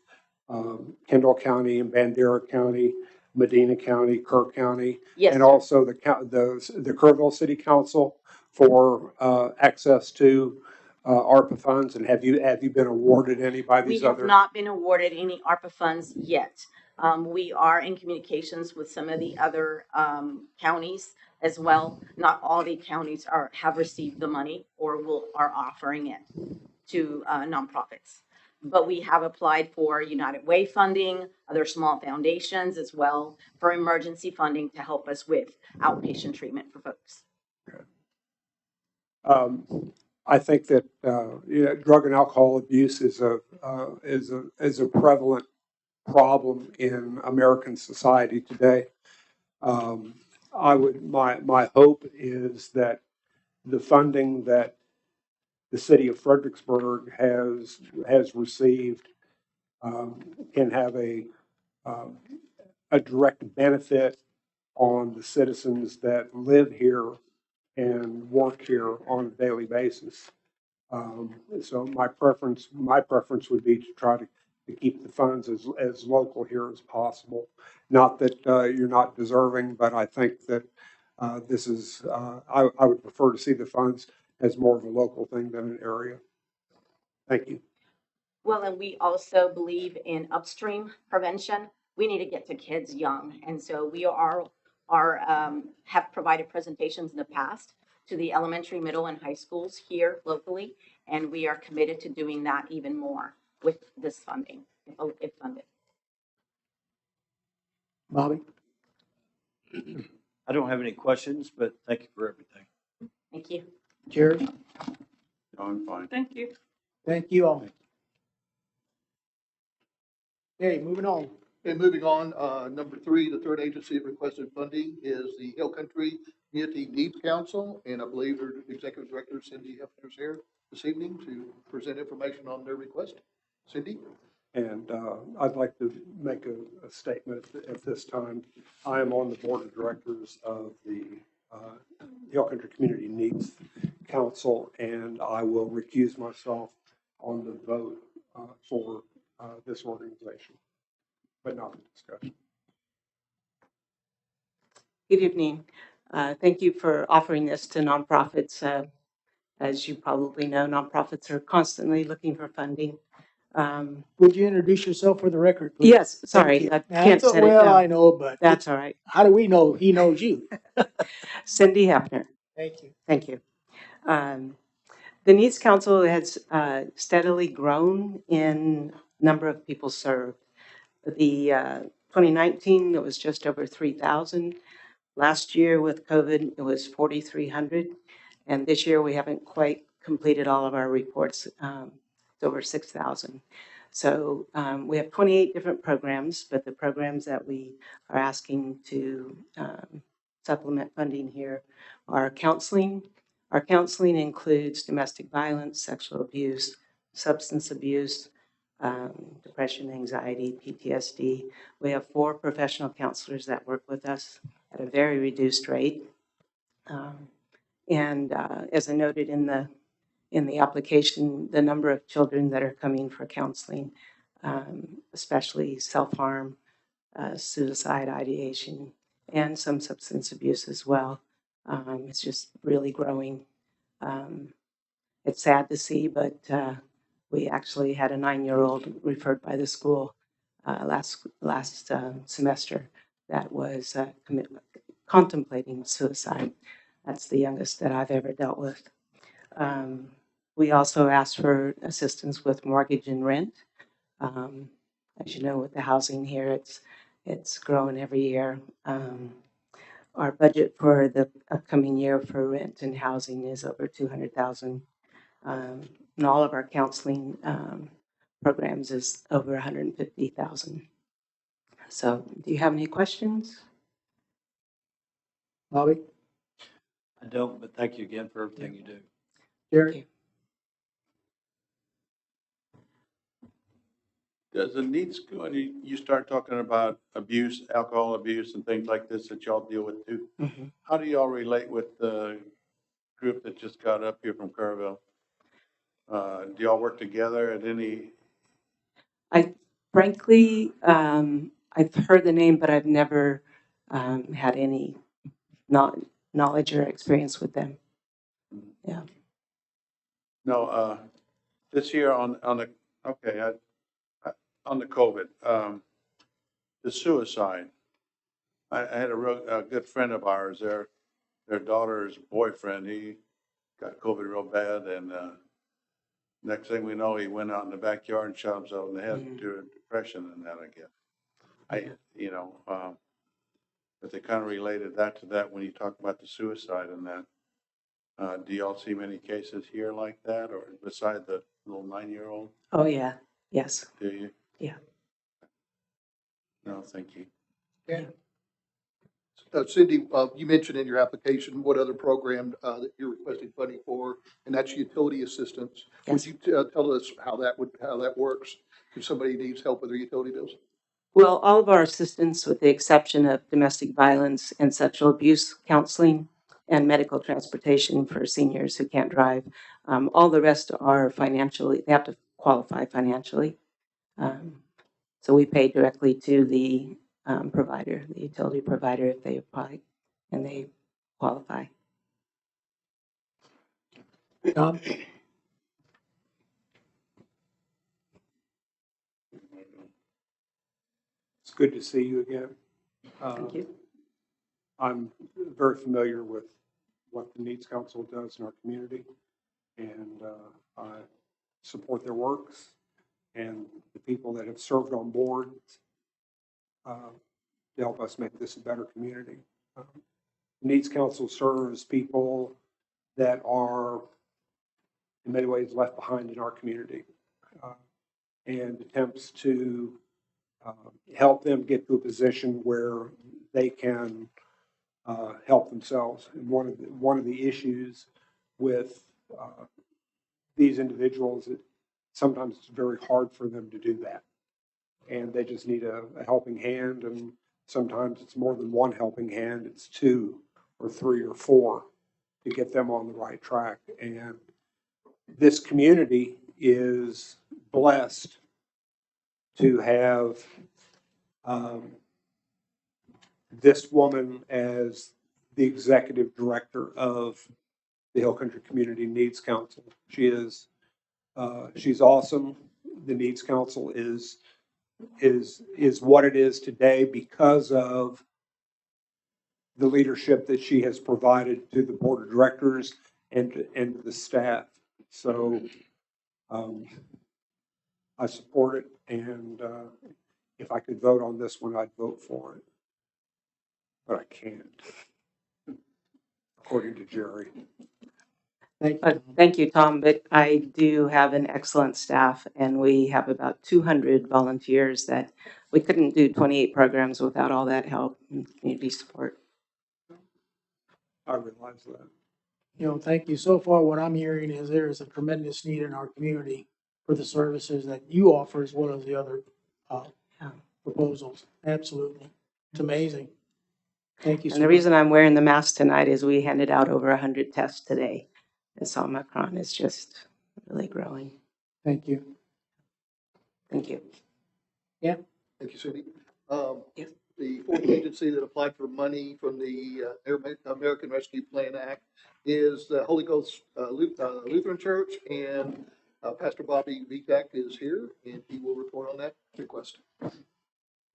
Kendall County and Bandera County, Medina County, Kerr County, Yes, and also the Kerrville City Council for access to ARPA funds? And have you been awarded any by We these have other? not been awarded any ARPA funds yet. We are in communications with some of the other counties as well. Not all the counties have received the money or are offering it to nonprofits. But we have applied for United Way funding, other small foundations as well for emergency funding to help us with outpatient treatment for folks. I think that drug and alcohol abuse is a prevalent problem in American society today. My hope is that the funding that the city of Fredericksburg has received can have a direct benefit on the citizens that live here and work here on a daily basis. So my preference would be to try to keep the funds as local here as possible. Not that you're not deserving, but I think that this is, I would prefer to see the funds as more of a local thing than an area. Thank you. Well, and we also believe in upstream prevention. We need to get to kids young. And so we have provided presentations in the past to the elementary, middle, and high schools here locally. And we are committed to doing that even more with this funding, if funded. Bobby? I don't have any questions, but thank you for everything. Thank you. Jerry? No, I'm fine. Thank you. Thank you all. Okay, moving on. Okay, moving on, number 3, the third agency that requested funding is the Hill Country Community Needs Council, and I believe their executive director, Cindy Hefner, is here this evening to present information on their request. Cindy? And I'd like to make a statement at this time. I am on the board of directors of the Hill Country Community Needs Council, and I will recuse myself on the vote for this organization, but not the discussion. Good evening. Thank you for offering this to nonprofits. As you probably know, nonprofits are constantly looking for funding. Would you introduce yourself for the record, please? Yes, sorry, I can't That's set it well, down. I know, but That's all right. how do we know he knows you? Cindy Hefner. Thank you. Thank you. The Needs Council has steadily grown in number of people served. The 2019, it was just over 3,000. Last year with COVID, it was 4,300. And this year we haven't quite completed all of our reports. It's over 6,000. So we have 28 different programs, but the programs that we are asking to supplement funding here are counseling. Our counseling includes domestic violence, sexual abuse, substance abuse, depression, anxiety, PTSD. We have 4 professional counselors that work with us at a very reduced rate. As I noted in the application, the number of children that are coming for counseling, especially self-harm, suicide ideation, and some substance abuse as well. It's just really growing. It's sad to see, but we actually had a 9-year-old referred by the school last semester that was contemplating suicide. That's the youngest that I've ever dealt with. We also asked for assistance with mortgage and rent. As you know, with the housing here, it's growing every year. Our budget for the upcoming year for rent and housing is over $200,000. And all of our counseling programs is over $150,000. So, do you have any questions? Bobby? I don't, but thank you again for everything you do. Jerry? Does it need, when you start talking about abuse, alcohol abuse and things like this that y'all deal with too, Mm-hmm. how do y'all relate with the group that just got up here from Kerrville? Do y'all work together at any? Frankly, I've heard the name, but I've never had any knowledge or experience with them. Yeah. No, this year on the, okay, on the COVID, the suicide. I had a good friend of ours, their daughter's boyfriend, he got COVID real bad, and, next thing we know, he went out in the backyard and shot himself in the head due to depression and that, I guess. But they kind of related that to that when you talk about the suicide and that. Do y'all see many cases here like that, or beside the little 9-year-old? Oh, yeah. Yes. Do you? Yeah. No, thank you. Yeah. Cindy, you mentioned in your application what other program that you're requesting funding for, and that's utility assistance. Yes. Would you tell us how that works if somebody needs help with their utility bills? Well, all of our assistance, with the exception of domestic violence and sexual abuse counseling and medical transportation for seniors who can't drive, all the rest are financially, they have to qualify financially. So we pay directly to the provider, the utility provider, if they apply and they qualify. Tom? It's good to see you again. Thank you. I'm very familiar with what the Needs Council does in our community, and I support their works and the people that have served on boards to help us make this a better community. Needs Council serves people that are in many ways left behind in our community, and attempts to help them get to a position where they can help themselves. And one of the issues with these individuals, sometimes it's very hard for them to do that, and they just need a helping hand. And sometimes it's more than one helping hand; it's 2 or 3 or 4 to get them on the right track. And this community is blessed to have this woman as the executive director of the Hill Country Community Needs Council. She's awesome. The Needs Council is what it is today because of the leadership that she has provided to the board of directors and the staff. So I support it, and if I could vote on this one, I'd vote for it. But I can't, according to Jerry. Thank you, Tom. But I do have an excellent staff, and we have about 200 volunteers that we couldn't do 28 programs without all that help and community support. I realize that. Thank you. So far, what I'm hearing is there is a tremendous need in our community for the services that you offer as well as the other proposals. Absolutely. It's amazing. Thank you so And the much. reason I'm wearing the mask tonight is we handed out over 100 tests today. This Omicron is just really growing. Thank you. Thank you. Yeah. Thank you, Cindy. Yes. The fourth agency that applied for money from the American Rescue Plan Act is the Holy Ghost Lutheran Church, and Pastor Bobby Vitek is here, and he will report on that request.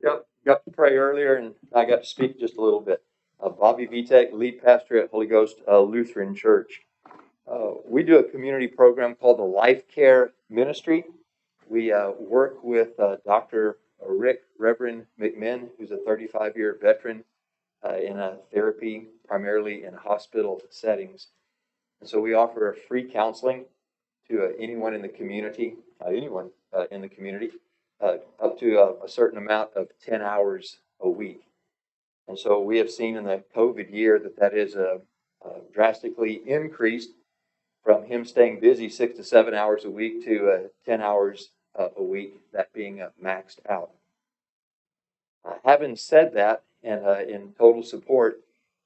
Yep, got to pray earlier, and I got to speak just a little bit. Bobby Vitek, lead pastor at Holy Ghost Lutheran Church. We do a community program called the Life Care Ministry. We work with Dr. Reverend McMinn, who's a 35-year veteran in therapy, primarily in hospital settings. And so we offer free counseling to anyone in the community, up to a certain amount of 10 hours a week. And so we have seen in the COVID year that is drastically increased from him staying busy 6 to 7 hours a week to 10 hours a week, that being maxed out. Having said that, and in total support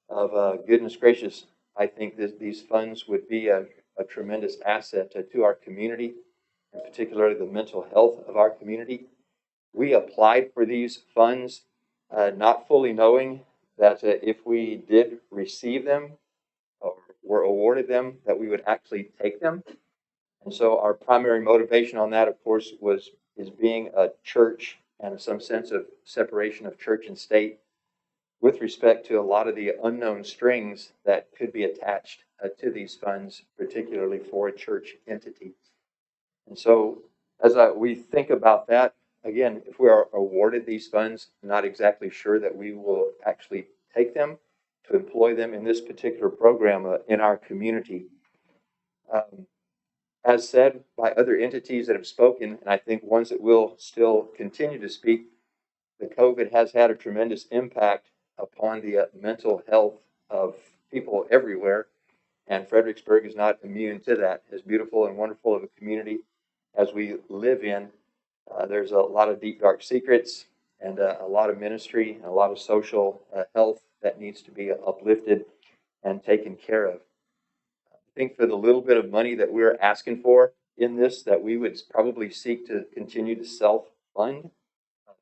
of goodness gracious, I think that these funds would be a tremendous asset to our community, and particularly the mental health of our community. We applied for these funds not fully knowing that if we did receive them or were awarded them, that we would actually take them. And so our primary motivation on that, of course, is being a church and some sense of separation of church and state with respect to a lot of the unknown strings that could be attached to these funds, particularly for a church entity. And so as we think about that, again, if we are awarded these funds, I'm not exactly sure that we will actually take them to employ them in this particular program in our community. As said by other entities that have spoken, and I think ones that will still continue to speak, the COVID has had a tremendous impact upon the mental health of people everywhere, and Fredericksburg is not immune to that. As beautiful and wonderful of a community as we live in, there's a lot of deep, dark secrets and a lot of ministry and a lot of social health that needs to be uplifted and taken care of. I think for the little bit of money that we're asking for in this, that we would probably seek to continue to self-fund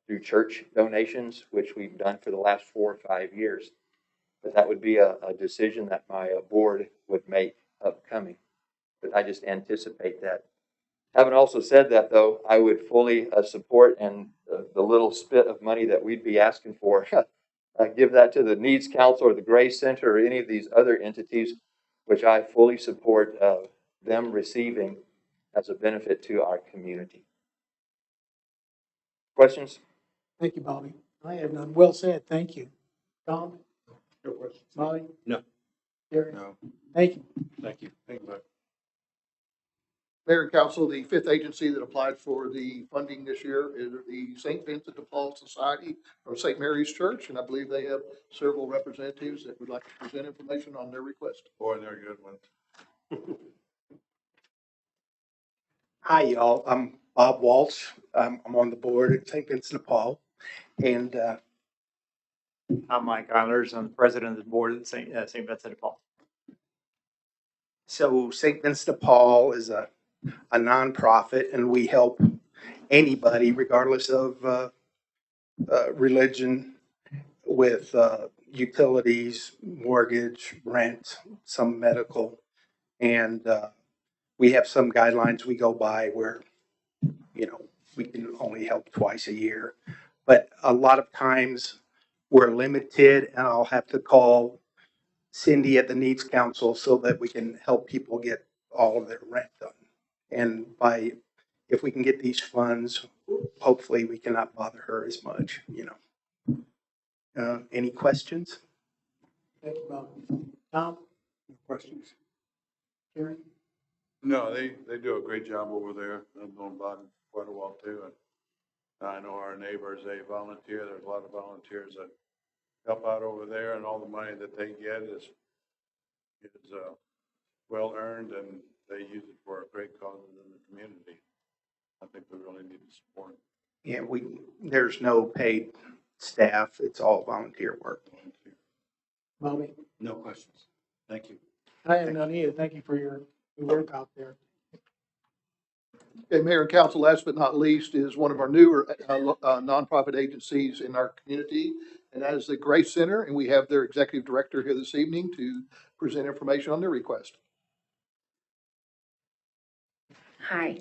through church donations, which we've done for the last 4 or 5 years. But that would be a decision that my board would make upcoming. But I just anticipate that. Having also said that, though, I would fully support and the little spit of money that we'd be asking for, give that to the Needs Council or the Grace Center or any of these other entities, which I fully support them receiving as a benefit to our community. Questions? Thank you, Bobby. I have none. Well said. Thank you. Tom? No questions. Molly? No. Gary? No. Thank you. Thank you. Thank you, Bud. Mayor and Council, the fifth agency that applied for the funding this year is the St. Vincent de Paul Society from St. Mary's Church, and I believe they have several representatives that would like to present information on their request. Boy, they're good ones. Hi, y'all. I'm Bob Walsh. I'm on the board at St. Vincent de Paul. And I'm Mike Eilers. I'm the president of the board at St. Vincent de Paul. so St. Vincent de Paul is a nonprofit, and we help anybody, regardless of religion, with utilities, mortgage, rent, some medical. And we have some guidelines we go by where, we can only help twice a year. But a lot of times we're limited, and I'll have to call Cindy at the Needs Council so that we can help people get all of their rent done. And if we can get these funds, hopefully we cannot bother her as much, Any questions? Thank you, Bob. Tom? No questions. Gary? No, they do a great job over there. I've known Bob quite a while too. And I know our neighbors, they volunteer. There's a lot of volunteers that help out over there, and all the money that they get is well earned, and they use it for great causes in the community. I think we really need to support it. Yeah, there's no paid staff. It's all volunteer work. Bobby? No questions. Thank you. I have none either. Thank you for your work out there. Okay, Mayor and Council, last but not least, is one of our newer nonprofit agencies in our community, and that is the Grace Center, and we have their executive director here this evening to present information on their request. Hi.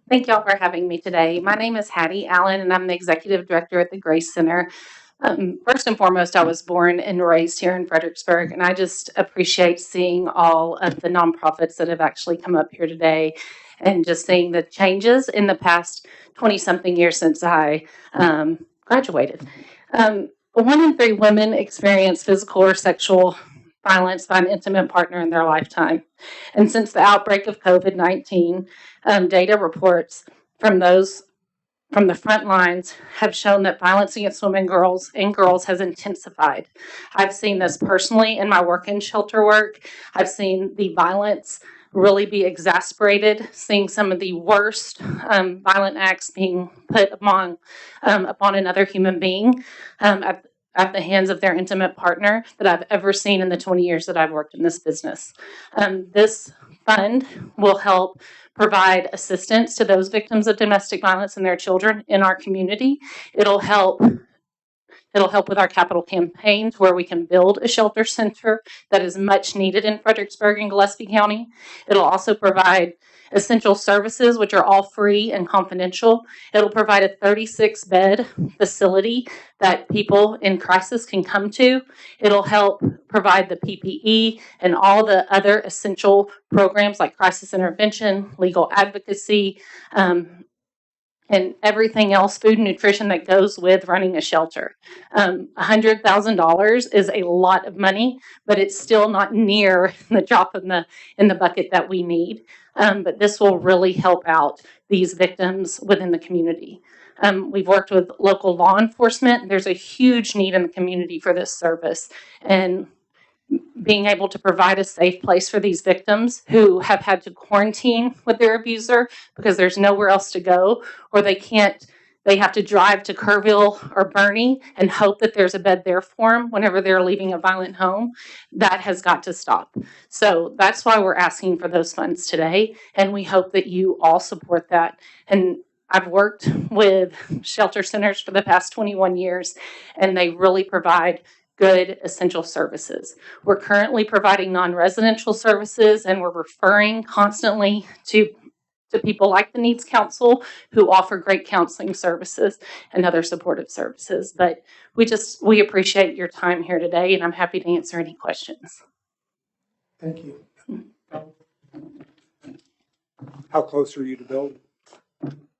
Thank y'all for having me today. My name is Hattie Allen, and I'm the executive director at the Grace Center. First and foremost, I was born and raised here in Fredericksburg, and I just appreciate seeing all of the nonprofits that have actually come up here today and just seeing the changes in the past 20-something years since I graduated. 1 in 3 women experience physical or sexual violence by an intimate partner in their lifetime. And since the outbreak of COVID-19, data reports from the front lines have shown that violence against women and girls has intensified. I've seen this personally in my work in shelter work. I've seen the violence really be exasperated, seeing some of the worst violent acts being put upon another human being at the hands of their intimate partner that I've ever seen in the 20 years that I've worked in this business. This fund will help provide assistance to those victims of domestic violence and their children in our community. It'll help It'll help with our capital campaigns where we can build a shelter center that is much needed in Fredericksburg and Gillespie County. It'll also provide essential services, which are all free and confidential. It'll provide a 36-bed facility that people in crisis can come to. It'll help provide the PPE and all the other essential programs like crisis intervention, legal advocacy, and everything else, food and nutrition that goes with running a shelter. $100,000 is a lot of money, but it's still not near the drop in the bucket that we need. But this will really help out these victims within the community. We've worked with local law enforcement. There's a huge need in the community for this service, and being able to provide a safe place for these victims who have had to quarantine with their abuser because there's nowhere else to go, or they have to drive to Kerrville or Bernie and hope that there's a bed there for them whenever they're leaving a violent home. That has got to stop. So that's why we're asking for those funds today, and we hope that you all support that. And I've worked with shelter centers for the past 21 years, and they really provide good essential services. We're currently providing non-residential services, and we're referring constantly to people like the Needs Council who offer great counseling services and other supportive services. But we appreciate your time here today, and I'm happy to answer any questions. Thank you. How close are you to building?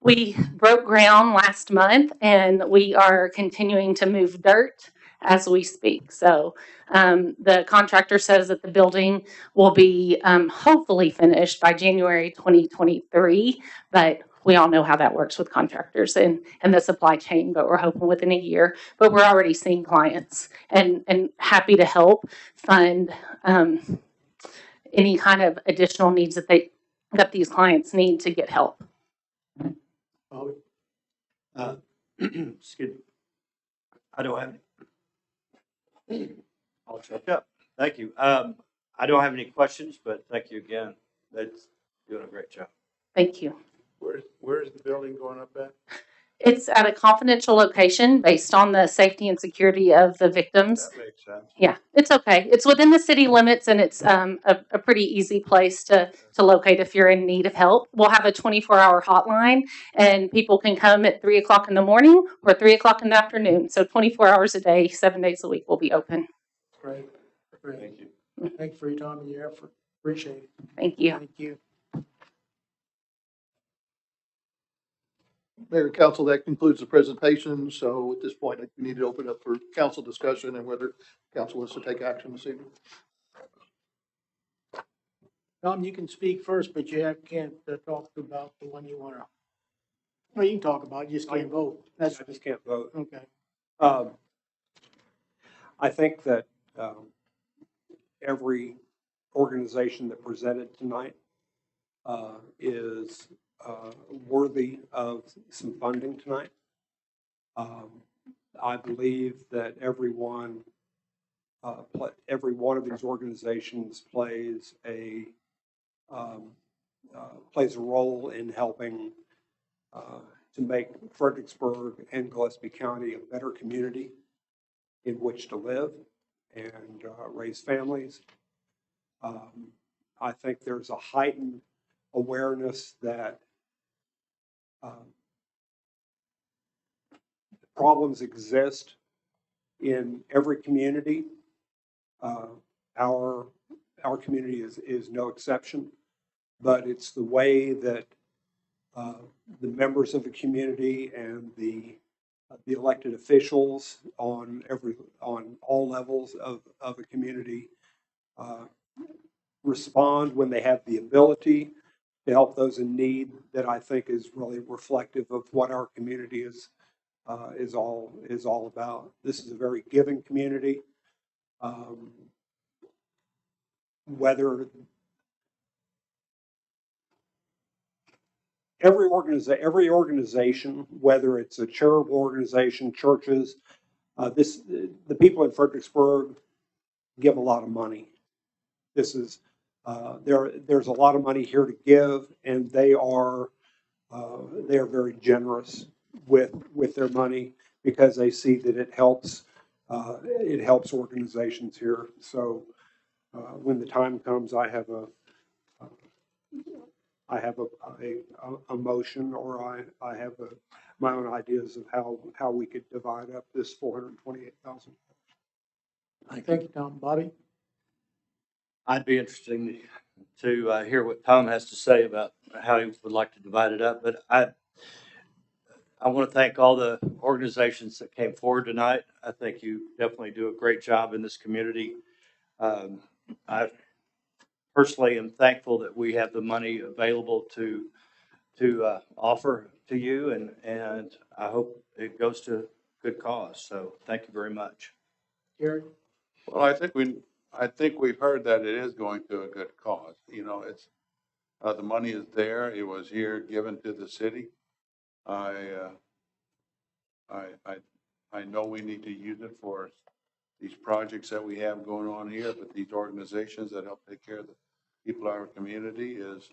We broke ground last month, and we are continuing to move dirt as we speak. So the contractor says that the building will be hopefully finished by January 2023, but we all know how that works with contractors and the supply chain, but we're hoping within a year. But we're already seeing clients and happy to help fund any kind of additional needs that these clients need to get help. Excuse me. I don't have any. I'll check up. Thank you. I don't have any questions, but thank you again. That's doing a great job. Thank you. Where is the building going up at? It's at a confidential location based on the safety and security of the victims. That makes sense. Yeah, it's okay. It's within the city limits, and it's a pretty easy place to locate if you're in need of help. We'll have a 24-hour hotline, and people can come at 3 o'clock in the morning or 3 o'clock in the afternoon. So 24 hours a day, 7 days a week, we'll be open. Great. Thank you. Thank you for your time and your effort. Appreciate it. Thank you. Thank you. Mayor and council, that concludes the presentation. So at this point, we need to open up for council discussion and whether council wants to take action this evening. Tom, you can speak first, but you can't talk about the one you want to. Well, you can talk about it, you just can't vote. I just can't vote. Okay. I think that every organization that presented tonight is worthy of some funding tonight. I believe that every one of these organizations plays a role in helping to make Fredericksburg and Gillespie County a better community in which to live and raise families. I think there's a heightened awareness that problems exist in every community. Our community is no exception, but it's the way that the members of the community and the elected officials on all levels of a community respond when they have the ability to help those in need, that I think is really reflective of what our community is all about. This is a very giving community. Whether every organization, whether it's a charitable organization, churches, the people in Fredericksburg give a lot of money. This is there's a lot of money here to give, and they are very generous with their money because they see that it helps organizations here. So when the time comes, I have a motion, or I have my own ideas of how we could divide up this $428,000. Thank you, Tom. Bobby? I'd be interested to hear what Tom has to say about how he would like to divide it up. But I want to thank all the organizations that came forward tonight. I think you definitely do a great job in this community. I personally am thankful that we have the money available to offer to you, and I hope it goes to good cause. So thank you very much. Gary? Well, I think we've heard that it is going to a good cause. You know, it's, the money is there. It was here given to the city. I know we need to use it for these projects that we have going on here, but these organizations that help take care of the people in our community is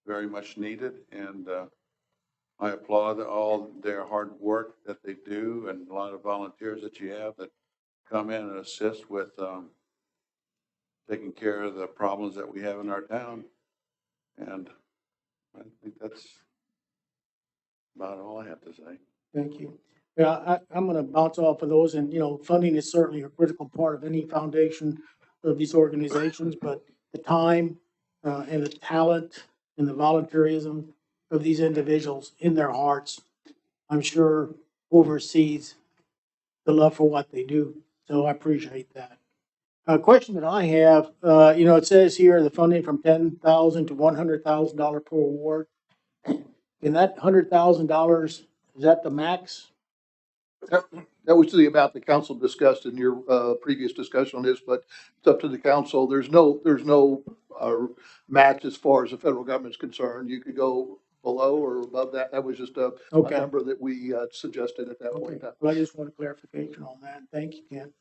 very much needed. And, I applaud all their hard work that they do, and a lot of volunteers that you have that come in and assist with, taking care of the problems that we have in our town. And I think that's about all I have to say. Thank you. Yeah, I'm going to bounce off of those, and, funding is certainly a critical part of any foundation of these organizations, but the time, and the talent and the volunteerism of these individuals in their hearts, I'm sure oversees the love for what they do. So I appreciate that. A question that I have, it says here the funding from $10,000 to $100,000 per award. And that $100,000, is that the max? That was the amount the council discussed in your previous discussion on this, but it's up to the council. There's no match as far as the federal government's concerned. You could go below or above that. That was just a number that we suggested at that point. Well, I just want a clarification on that. Thank you, Ken.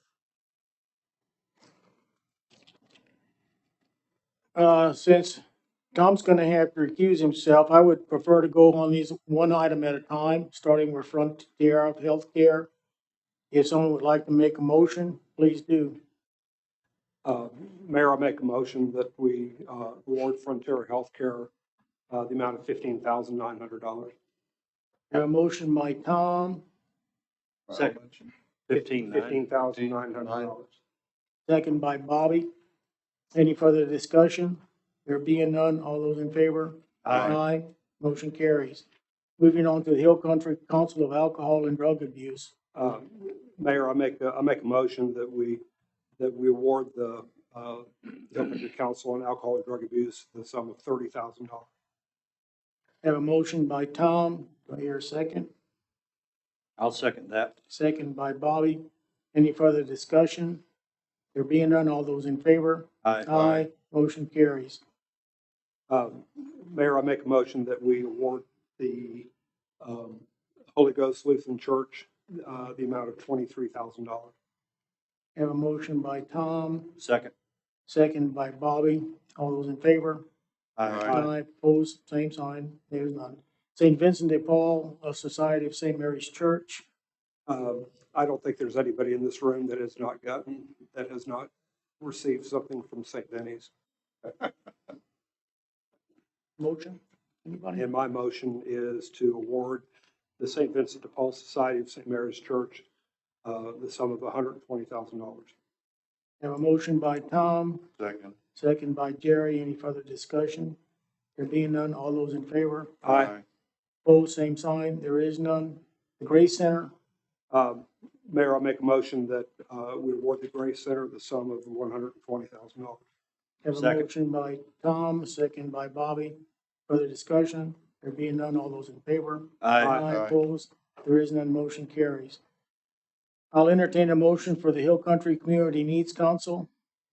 Since Tom's going to have to recuse himself, I would prefer to go on these one item at a time, starting with Frontera Healthcare. If someone would like to make a motion, please do. Mayor, I make a motion that we award Frontera Healthcare the amount of $15,900. Have a motion by Tom, Second. $15,900. second by Bobby. Any further discussion? There being none, all those in favor? Aye. Motion carries. Moving on to the Hill Country Council of Alcohol and Drug Abuse. Mayor, I make a motion that we award the Hill Country Council on Alcohol and Drug Abuse the sum of $30,000. Have a motion by Tom. Do I hear a second? I'll second that. Second by Bobby. Any further discussion? There being none, all those in favor? Aye. Aye. Motion carries. Mayor, I make a motion that we award the Holy Ghost Lutheran Church the amount of $23,000. Have a motion by Tom, Second. second by Bobby. All those in favor? Aye. Opposed, same sign. There's none. St. Vincent de Paul, a Society of St. Mary's Church. I don't think there's anybody in this room that has not received something from St. Denny's. Motion? Anybody? And my motion is to award the St. Vincent de Paul Society of St. Mary's Church the sum of $120,000. Have a motion by Tom, Second. second by Jerry. Any further discussion? There being none, all those in favor? Aye. Opposed, same sign. There is none. The Grace Center. Mayor, I'll make a motion that we award the Grace Center the sum of $120,000. Have a motion by Tom, second by Bobby. Further discussion? There being none, all those in favor? Aye. Opposed? There is none. Motion carries. I'll entertain a motion for the Hill Country Community Needs Council.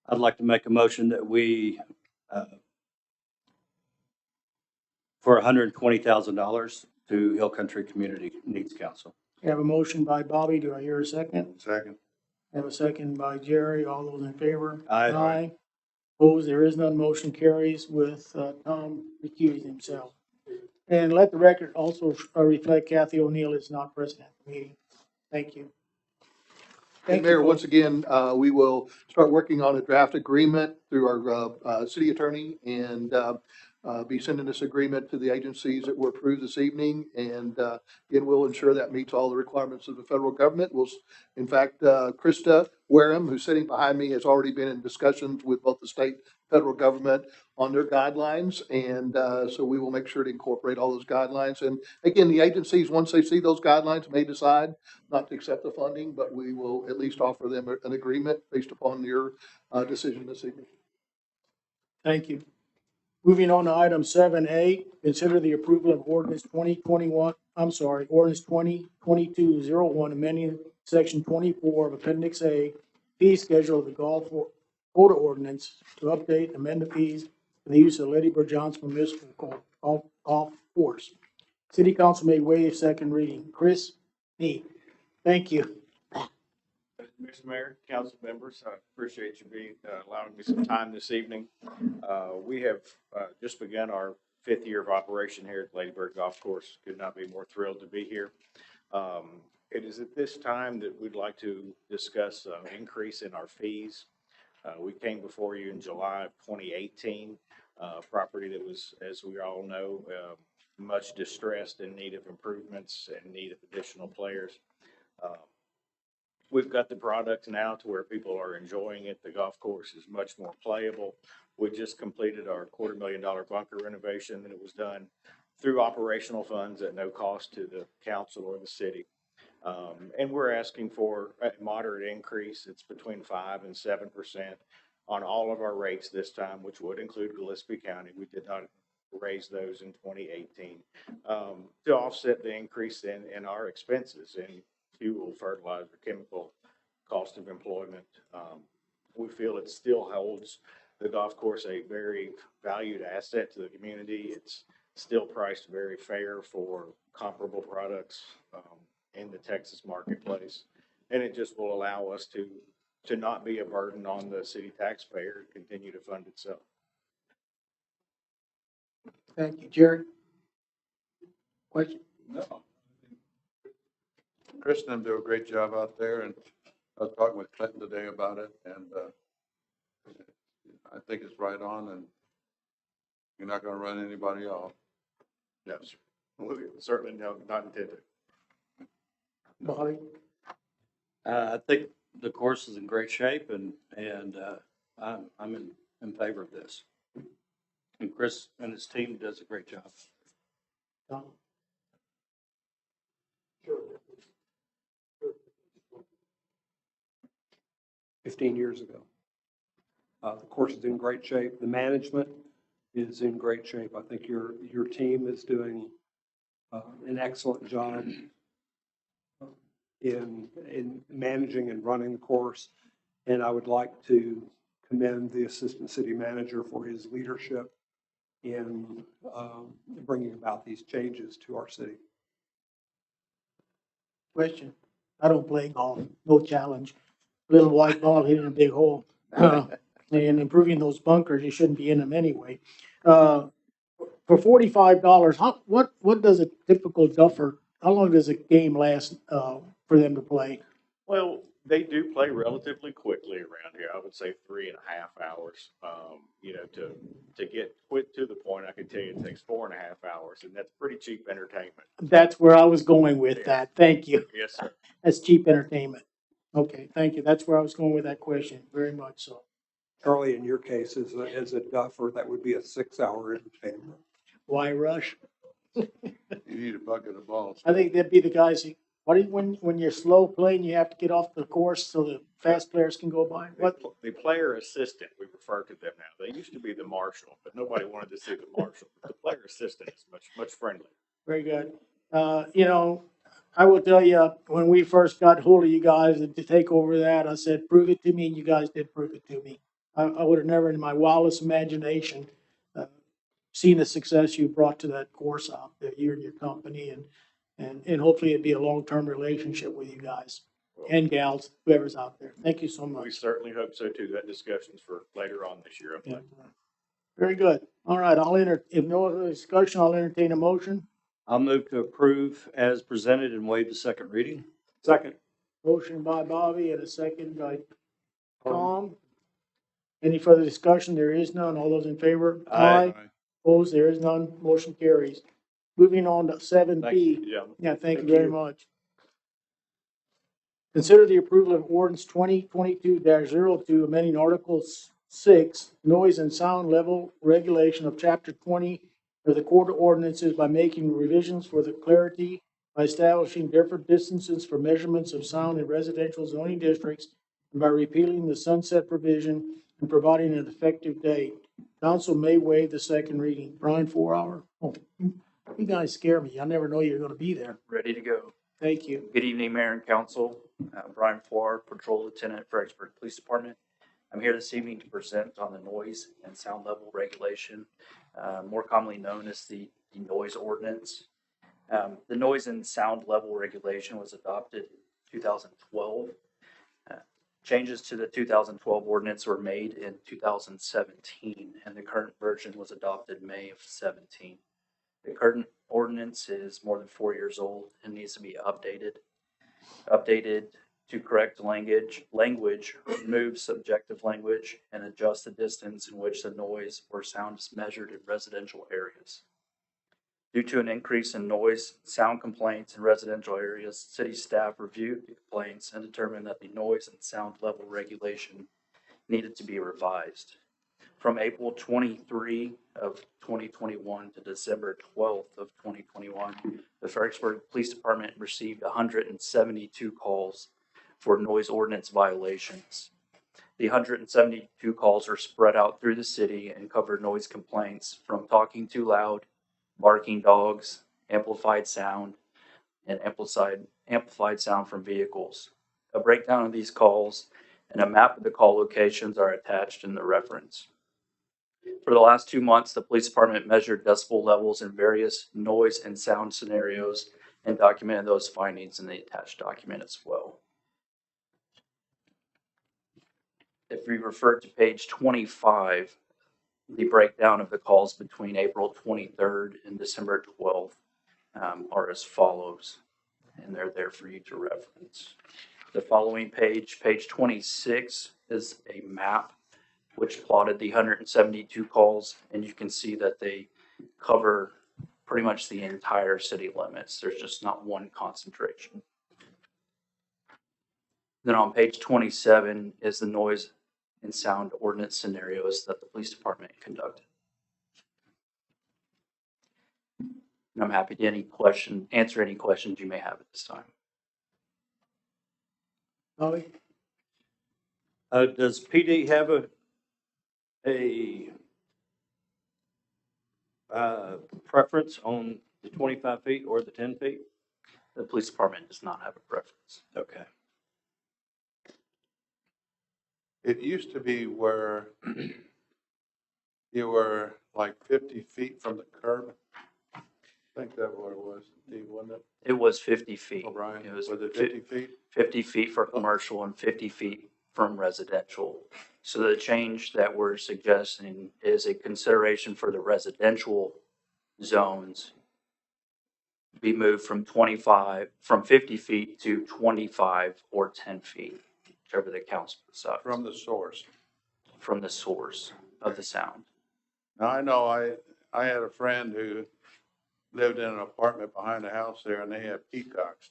I'd like to make a motion that we, for $120,000 to Hill Country Community Needs Council. Have a motion by Bobby. Do I hear a second? Second. Have a second by Jerry. All those in favor? Aye. Opposed? There is none. Motion carries with Tom recusing himself. And let the record also reflect Kathy O'Neill is not present at the meeting. Thank you. And Thank you, Mayor, once folks. again, we will start working on a draft agreement through our city attorney and be sending this agreement to the agencies that were approved this evening. And it will ensure that meets all the requirements of the federal government. In fact, Krista Wareham, who's sitting behind me, has already been in discussions with both the state and federal government on their guidelines. And so we will make sure to incorporate all those guidelines. And again, the agencies, once they see those guidelines, may decide not to accept the funding, but we will at least offer them an agreement based upon your decision this evening. Thank you. Moving on to item 7A, consider the approval of ordinance 2022-01, amending section 24 of Appendix A, fee schedule of the golf quota ordinance to update, amend the fees for the use of Lady Bird Johnson Municipal Golf Course. City Council may waive second reading. Chris Nee. Thank you. Mr. Mayor, council members, I appreciate you allowing me some time this evening. We have just begun our 5th year of operation here at Lady Bird Golf Course. Could not be more thrilled to be here. It is at this time that we'd like to discuss an increase in our fees. We came before you in July of 2018, property that was, as we all know, much distressed, in need of improvements, and in need of additional players. We've got the product now to where people are enjoying it. The golf course is much more playable. We just completed our $250,000 bunker renovation, and it was done through operational funds at no cost to the council or the city. And we're asking for a moderate increase. It's between 5 and 7% on all of our rates this time, which would include Gillespie County. We did not raise those in 2018 to offset the increase in our expenses in fuel, fertilizer, chemical, cost of employment. We feel it still holds the golf course a very valued asset to the community. It's still priced very fair for comparable products in the Texas marketplace. And it just will allow us to not be a burden on the city taxpayer and continue to fund itself. Thank you. Jerry? Question? No. Chris and them do a great job out there, and I was talking with Clinton today about it, and I think it's right on, and you're not gonna run anybody off. Yes, certainly not intended. Bobby? I think the course is in great shape, and I'm in favor of this. And Chris and his team does a great job. Tom? 15 years ago. The course is in great shape. The management is in great shape. I think your team is doing an excellent job in managing and running the course. And I would like to commend the assistant city manager for his leadership in bringing about these changes to our city. Question? I don't play golf. No challenge. Little white ball hitting a big hole. And improving those bunkers, you shouldn't be in them anyway. For $45, what does a typical duffer, how long does a game last for them to play? Well, they do play relatively quickly around here. I would say 3.5 hours. To get quick to the point, I could tell you it takes 4.5 hours, and that's pretty cheap entertainment. That's where I was going with that. Thank you. Yes, sir. That's cheap entertainment. Okay, thank you. That's where I was going with that question. Very much so. Charlie, in your case, as a duffer, that would be a 6-hour entertainment. Why rush? You need a bucket of balls. I think that'd be the guys who, when you're slow playing, you have to get off the course so the fast players can go by? What? The player assistant, we refer to them now. They used to be the marshal, but nobody wanted to see the marshal. The player assistant is much friendlier. Very good. I will tell you, when we first got hold of you guys to take over that, I said, prove it to me, and you guys did prove it to me. I would have never in my wildest imagination seen the success you brought to that course out there, you and your company, and hopefully it'd be a long-term relationship with you guys and gals, whoever's out there. Thank you so much. We certainly hope so too. That discussion's for later on this year. Yeah. Very good. All right, if no other discussion, I'll entertain a motion. I'll move to approve as presented and waive the second reading. Second. Motion by Bobby and a second by Tom. Any further discussion? There is none. All those in favor? Aye. Opposed? There is none. Motion carries. Moving on to seven Thank you, B. gentlemen. Yeah, thank you Thank very you. much. Consider the approval of ordinance 2022-02, amending Article 6, noise and sound level regulation of Chapter 20 of the Code of Ordinances by making revisions for the clarity by establishing different distances for measurements of sound in residential zoning districts and by repealing the sunset provision and providing an effective date. Council may waive the second reading. Brian, 4 hour? Oh, you guys scare me. I never know you're going to be there. Ready to go. Thank you. Good evening, Mayor and Council. Brian Farr, Patrol Lieutenant, Fredericksburg Police Department. I'm here this evening to present on the noise and sound level regulation, more commonly known as the noise ordinance. The noise and sound level regulation was adopted in 2012. Changes to the 2012 ordinance were made in 2017, and the current version was adopted May of 17. The current ordinance is more than 4 years old and needs to be updated to correct language, remove subjective language, and adjust the distance in which the noise or sound is measured in residential areas. Due to an increase in noise, sound complaints in residential areas, city staff reviewed the complaints and determined that the noise and sound level regulation needed to be revised. From April 23 of 2021 to December 12th of 2021, the Fredericksburg Police Department received 172 calls for noise ordinance violations. The 172 calls are spread out through the city and cover noise complaints from talking too loud, barking dogs, amplified sound, and amplified sound from vehicles. A breakdown of these calls and a map of the call locations are attached in the reference. For the last 2 months, the police department measured decibel levels in various noise and sound scenarios and documented those findings in the attached document as well. If we refer to page 25, the breakdown of the calls between April 23rd and December 12th are as follows, and they're there for you to reference. The following page, page 26, is a map which plotted the 172 calls, and you can see that they cover pretty much the entire city limits. There's just not one concentration. Then on page 27 is the noise and sound ordinance scenarios that the police department conducted. And I'm happy to answer any questions you may have at this time. Bobby? Does PD have a preference on the 25 feet or the 10 feet? The police department does not have a preference. Okay. It used to be where you were like 50 feet from the curb. I think that's what it was, Steve, wasn't it? It was 50 feet. O'Brien, It was it 50 feet? 50 feet for commercial and 50 feet from residential. So the change that we're suggesting is a consideration for the residential zones be moved from 50 feet to 25 or 10 feet, whichever the council decides. From the source. From the source of the sound. Now, I know I had a friend who lived in an apartment behind the house there, and they had peacocks.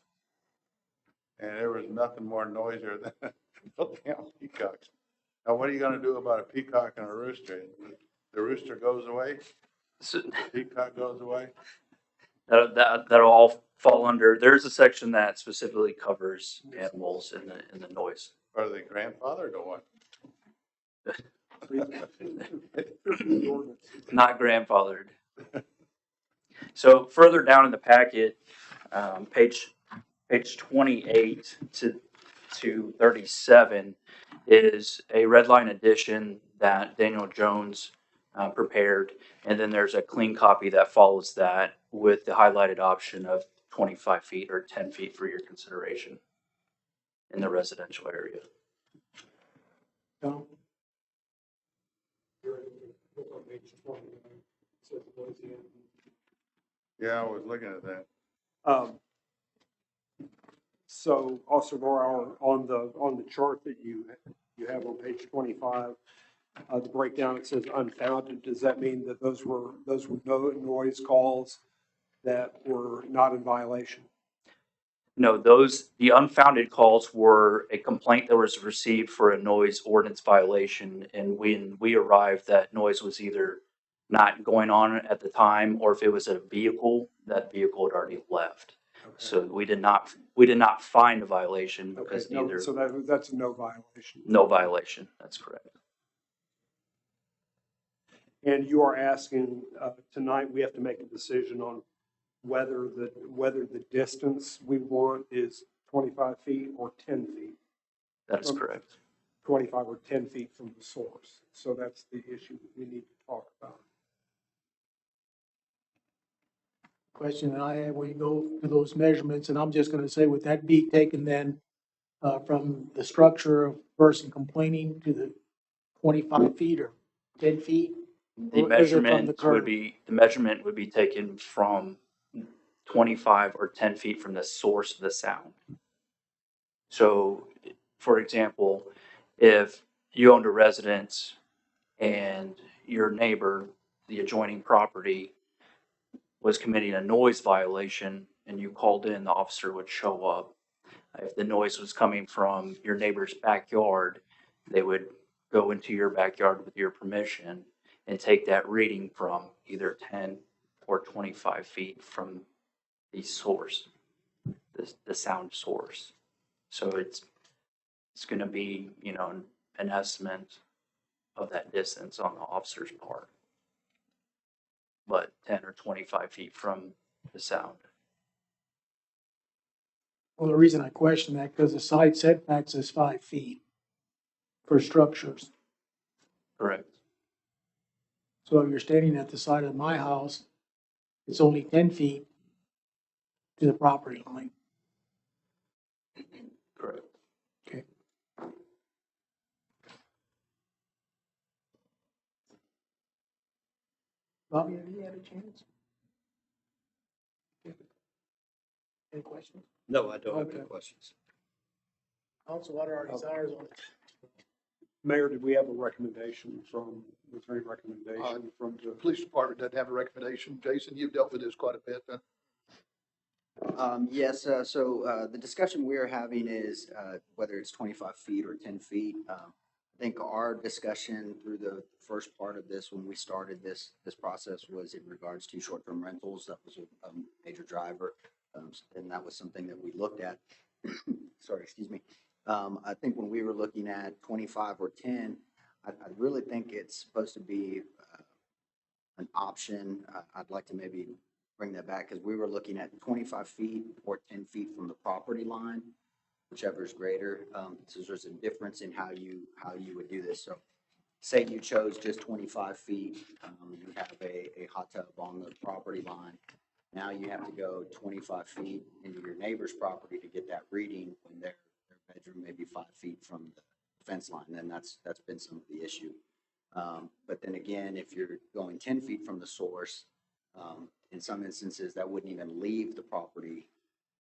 And there was nothing more noisier than damn peacocks. Now, what are you gonna do about a peacock and a rooster? The rooster goes away? So, the peacock goes away? That'll all fall under, there's a section that specifically covers animals in the noise. Are they grandfathered or what? Not grandfathered. So further down in the packet, page 28 to 37 is a red line addition that Daniel Jones prepared, and then there's a clean copy that follows that with the highlighted option of 25 feet or 10 feet for your consideration in the residential area. Tom? Yeah, I was looking at that. So Officer Morauer, on the chart that you have on page 25, the breakdown, it says unfounded. Does that mean that those were no noise calls that were not in violation? No, the unfounded calls were a complaint that was received for a noise ordinance violation. And when we arrived, that noise was either not going on at the time, or if it was a vehicle, that vehicle had already left. Okay. So we did not find a violation because Okay, no, neither, so that's a no violation. no violation. That's correct. And you are asking, tonight, we have to make a decision on whether the distance we want is 25 feet or 10 feet. That is correct. 25 or 10 feet from the source. So that's the issue that we need to talk about. Question that I have, when you go to those measurements, and I'm just gonna say, would that be taken then, from the structure of person complaining to the 25 feet or 10 feet? The Or is it from the measurement curb? the measurement would be taken from 25 or 10 feet from the source of the sound. So, for example, if you owned a residence and your neighbor, the adjoining property, was committing a noise violation and you called in, the officer would show up. If the noise was coming from your neighbor's backyard, they would go into your backyard with your permission and take that reading from either 10 or 25 feet from the source, the sound source. So it's going to be, an estimate of that distance on the officer's part, but 10 or 25 feet from the sound. Well, the reason I question that, because the side setbacks is 5 feet for structures. Correct. So if you're standing at the side of my house, it's only 10 feet to the property line. Correct. Okay. Bobby, have you had a chance? Any questions? No, I don't have Okay. any questions. Council, what are our desires on it? Mayor, did we have a recommendation was there any recommendation from The the? police department doesn't have a recommendation. Jason, you've dealt with this quite a bit. Yes, the discussion we're having is whether it's 25 feet or 10 feet. I think our discussion through the first part of this, when we started this process, was in regards to short-term rentals. That was a major driver, and that was something that we looked at. Sorry, excuse me. I think when we were looking at 25 or 10, I really think it's supposed to be an option. I'd like to maybe bring that back, because we were looking at 25 feet or 10 feet from the property line, whichever is greater. So there's a difference in how you would do this. So say you chose just 25 feet, you have a hot tub on the property line. Now you have to go 25 feet into your neighbor's property to get that reading when their bedroom may be 5 feet from the fence line. Then that's been some of the issue. But then again, if you're going 10 feet from the source, in some instances that wouldn't even leave the property,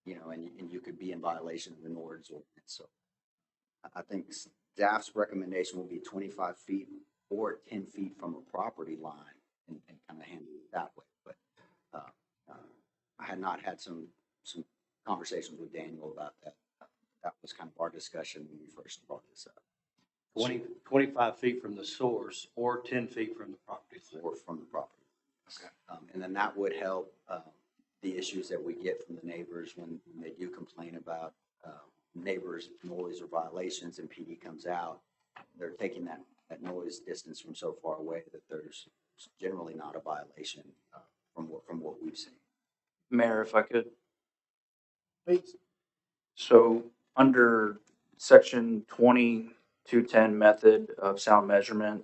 and you could be in violation of the noise ordinance. So I think staff's recommendation will be 25 feet or 10 feet from a property line, and kind of handle it that way. But I had not had some conversations with Daniel about that. That was kind of our discussion when we first brought this up. 25 feet from the source or 10 feet from the property. Or from the property. Okay. And then that would help the issues that we get from the neighbors when they do complain about neighbors' noise or violations, and PD comes out. They're taking that noise distance from so far away that there's generally not a violation from what we've seen. Mayor, if I could. Please. So under section 2210 method of sound measurement,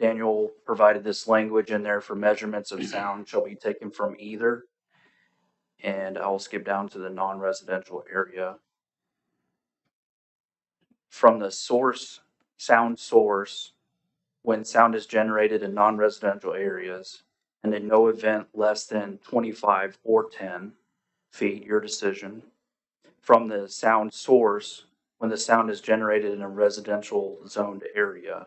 Daniel provided this language in there for measurements of sound shall be taken from either. And I'll skip down to the non-residential area. From the sound source, when sound is generated in non-residential areas, and in no event less than 25 or 10 feet, your decision, from the sound source when the sound is generated in a residential zoned area,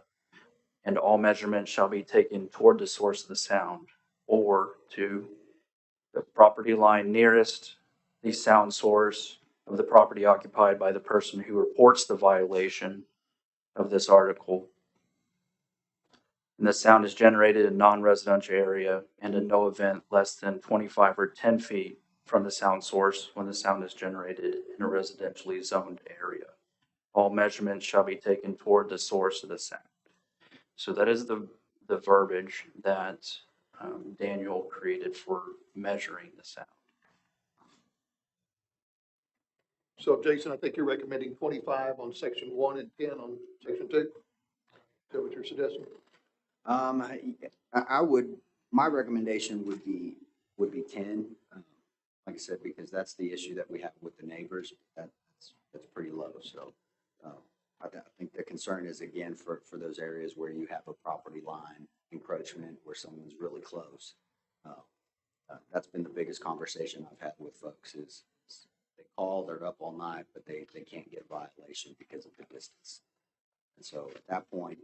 and all measurements shall be taken toward the source of the sound, or to the property line nearest the sound source of the property occupied by the person who reports the violation of this article. And the sound is generated in non-residential area and in no event less than 25 or 10 feet from the sound source when the sound is generated in a residentially zoned area. All measurements shall be taken toward the source of the sound. So that is the verbiage that Daniel created for measuring the sound. So Jason, I think you're recommending 25 on section 1 and 10 on section 2? Is that what you're suggesting? I would, my recommendation would be 10. Like I said, because that's the issue that we have with the neighbors. That's pretty low. So I think the concern is, again, for those areas where you have a property line encroachment where someone's really close. That's been the biggest conversation I've had with folks is they call, they're up all night, but they can't get a violation because of the distance. And so at that point,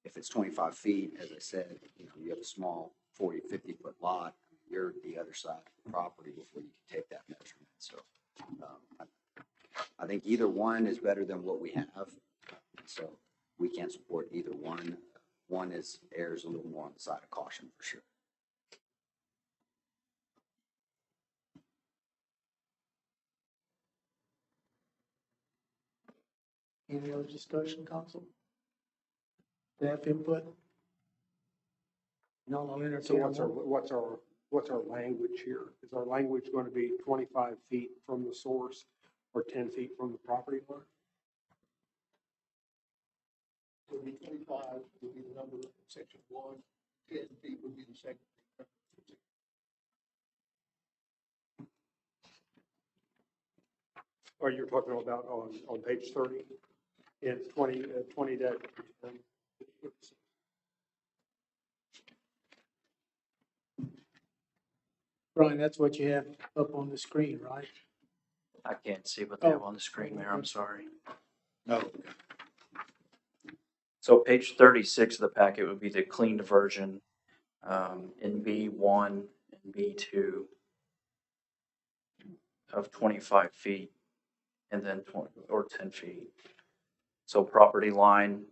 if it's 25 feet, as I said, you have a small 40, 50-foot lot, you're the other side of the property before you can take that measurement. So I think either one is better than what we have. So we can't support either one. One errs a little more on the side of caution for sure. Any other discussion, council? Staff input? No, I'll So entertain. what's our language here? Is our language going to be 25 feet from the source or 10 feet from the property line? It would be 25 would be the number in section 1, 10 feet would be the second. Or you're talking about on page 30 in 20 dash. Brian, that's what you have up on the screen, right? I can't see what they have on the screen there. I'm sorry. No. So page 36 of the packet would be the cleaned version in B1 and B2 of 25 feet and then 20 or 10 feet. So property line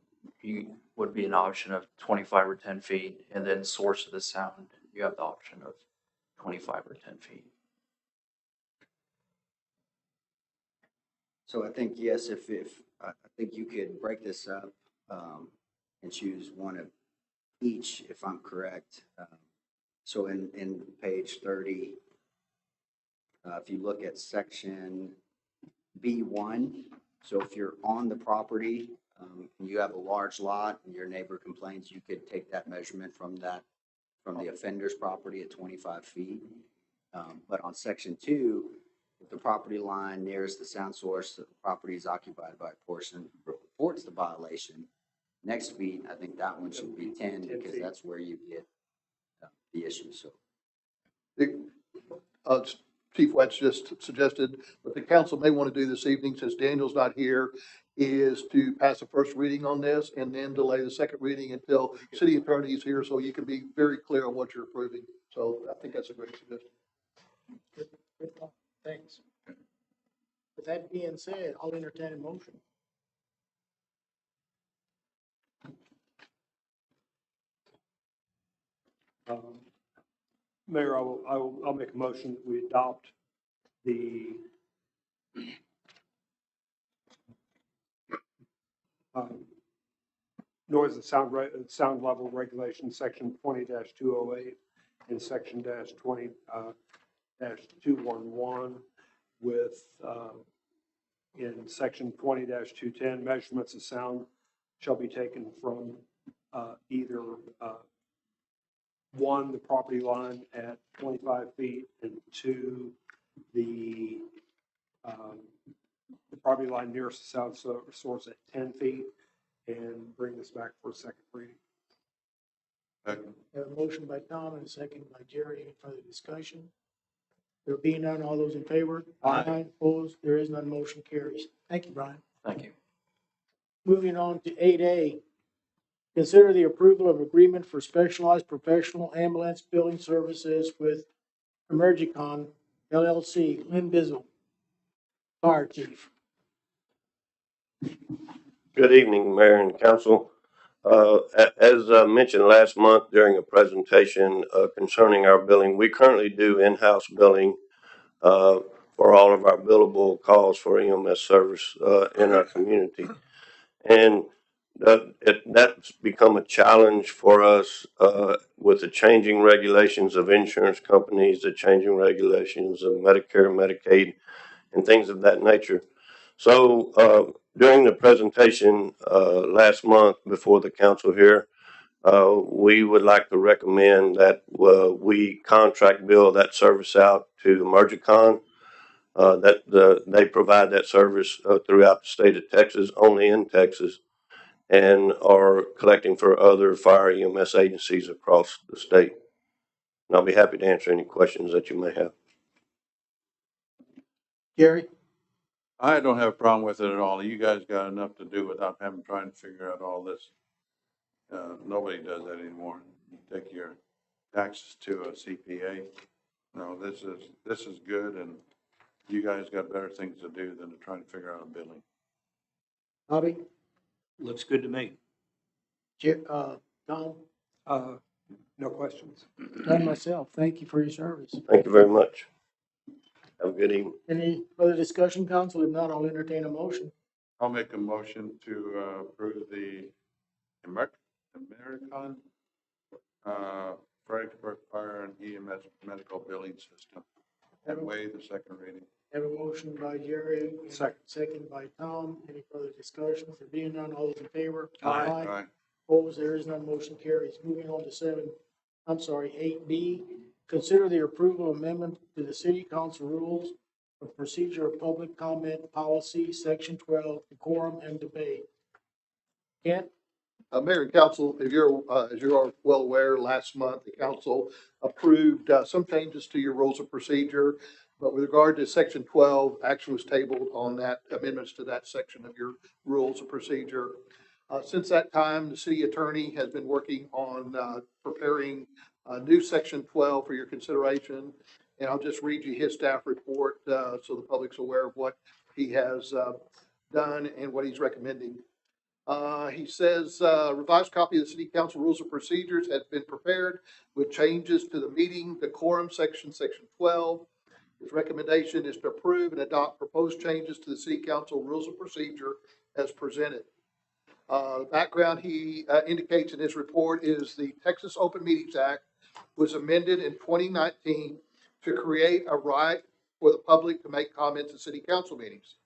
would be an option of 25 or 10 feet, and then source of the sound, you have the option of 25 or 10 feet. So I think, yes, if I think you could break this up and choose one of each, if I'm correct. So in page 30, if you look at section B1, so if you're on the property, and you have a large lot and your neighbor complains, you could take that measurement from the offender's property at 25 feet. But on section 2, if the property line nearest the sound source, the property is occupied by a person who reports the violation. Next feet, I think that one should be 10 because that's where you get the issue. So, Chief Wetz just suggested, what the council may want to do this evening, since Daniel's not here, is to pass a first reading on this and then delay the second reading until city attorney is here so you can be very clear on what you're approving. So I think that's a great suggestion. Good thought. Thanks. With that being said, I'll entertain a motion. Mayor, I'll make a motion that we adopt the noise and sound level regulation, section 20-208 and section -20-211 with in section 20-210, measurements of sound shall be taken from either one, the property line at 25 feet, and two, the property line nearest the sound source at 10 feet, and bring this back for a second reading. Have a motion by Tom and a second by Jerry. Any further discussion? There being none, all those in favor? Aye. Opposed? There is none, motion carries. Thank you, Brian. Thank you. Moving on to 8A, consider the approval of agreement for specialized professional ambulance billing services with Emergicon LLC, Lynn Bizzle, Fire Chief. Good evening, Mayor and Council. As mentioned last month during a presentation concerning our billing, we currently do in-house billing for all of our billable calls for EMS service in our community. And that's become a challenge for us with the changing regulations of insurance companies, the changing regulations of Medicare, Medicaid, and things of that nature. So during the presentation last month before the council here, we would like to recommend that we contract bill that service out to Emergicon. They provide that service throughout the state of Texas, only in Texas, and are collecting for other fire EMS agencies across the state. And I'll be happy to answer any questions that you may have. Gary? I don't have a problem with it at all. You guys got enough to do without having trying to figure out all this. Nobody does that anymore. You take your taxes to a CPA. No, this is good, and you guys got better things to do than to try and figure out a billing. Bobby? Looks good to me. Tom? No questions. None myself. Thank you for your service. Thank you very much. Have a good evening. Any further discussion, council? If not, I'll entertain a motion. I'll make a motion to approve the American Fredericksburg Fire and EMS medical billing system. And waive the second reading. Have a motion by Jerry, and second by Tom. Any further discussion? There being none, all those in favor? Aye. Opposed? There is none, motion carries. Moving on to 8B, consider the approval amendment to the city council rules of procedure of public comment policy, section 12, decorum and debate. Kent? Mayor and council, as you're well aware, last month, the council approved some changes to your rules of procedure. But with regard to section 12, action was tabled on that amendments to that section of your rules of procedure. Since that time, the city attorney has been working on preparing a new section 12 for your consideration. And I'll just read you his staff report so the public's aware of what he has done and what he's recommending. He says revised copy of the city council rules of procedures has been prepared with changes to the meeting decorum section 12. His recommendation is to approve and adopt proposed changes to the city council rules of procedure as presented. The background he indicates in his report is the Texas Open Meetings Act was amended in 2019 to create a right for the public to make comments at city council meetings.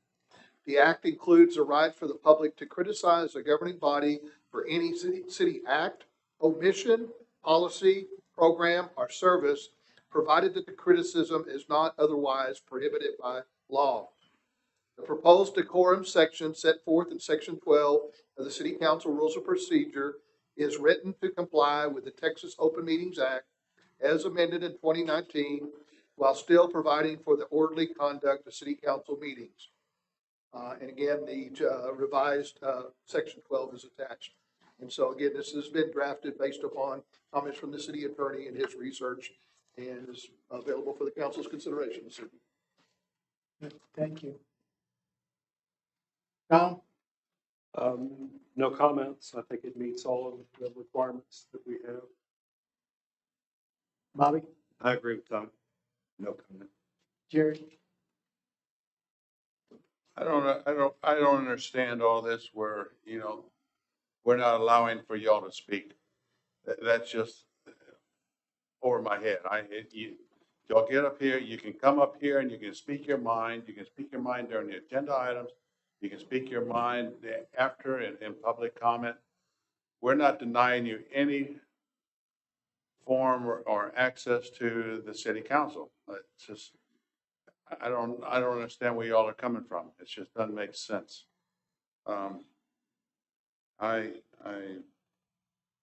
The act includes a right for the public to criticize a governing body for any city act, omission, policy, program, or service, provided that the criticism is not otherwise prohibited by law. The proposed decorum section set forth in section 12 of the City Council Rules of Procedure is written to comply with the Texas Open Meetings Act as amended in 2019, while still providing for the orderly conduct of city council meetings. And again, the revised section 12 is attached. And so again, this has been drafted based upon comments from the city attorney and his research, and is available for the council's consideration this evening. Thank you. Tom? No comments. I think it meets all of the requirements that we have. Bobby? I agree with Tom. No comment. Jerry? I don't understand all this where, we're not allowing for y'all to speak. That's just over my head. Y'all get up here, you can come up here and you can speak your mind. You can speak your mind during the agenda items. You can speak your mind after in public comment. We're not denying you any form or access to the city council. It's just, I don't understand where y'all are coming from. It just doesn't make sense. I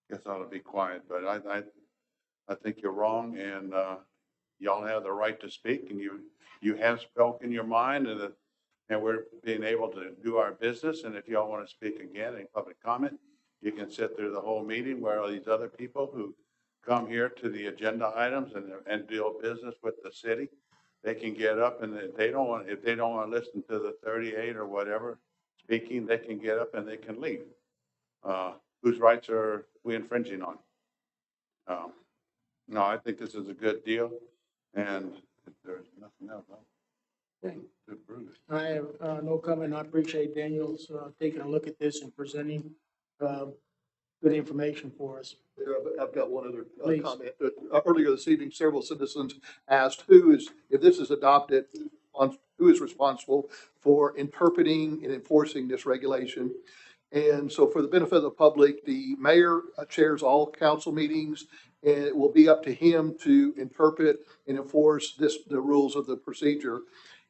guess I ought to be quiet, but I think you're wrong, and y'all have the right to speak, and you have spoken your mind, and we're being able to do our business. And if y'all want to speak again in public comment, you can sit through the whole meeting where all these other people who come here to the agenda items and deal business with the city, they can get up, and if they don't want to listen to the 38 or whatever speaking, they can get up and they can leave. Whose rights are we infringing on? No, I think this is a good deal, and if there's nothing else, I'll approve it. I have no comment. I appreciate Daniel's taking a look at this and presenting good information for us. I've got one other Please. comment. Earlier this evening, several citizens asked if this is adopted, who is responsible for interpreting and enforcing this regulation. And so for the benefit of the public, the mayor chairs all council meetings, and it will be up to him to interpret and enforce the rules of the procedure.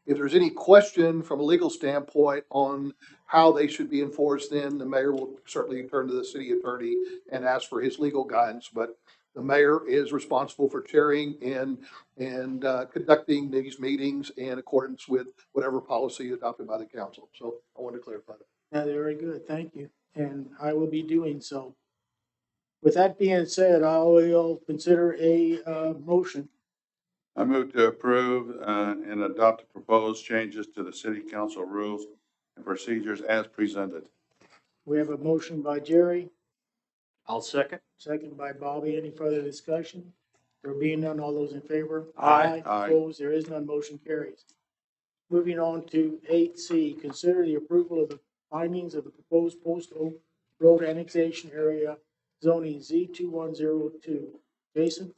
If there's any question from a legal standpoint on how they should be enforced, then the mayor will certainly turn to the city attorney and ask for his legal guidance. But the mayor is responsible for chairing and conducting these meetings in accordance with whatever policy adopted by the council. So I wanted to clarify that. Yeah, very good. Thank you. And I will be doing so. With that being said, I will consider a motion. I move to approve and adopt the proposed changes to the city council rules and procedures as presented. We have a motion by Jerry, I'll second. second by Bobby. Any further discussion? There being none, all those in favor? Aye. Aye. Opposed? There is none. Motion carries. Moving on to 8C, consider the approval of the findings of the proposed postal road annexation area zoning Z2102. Jason?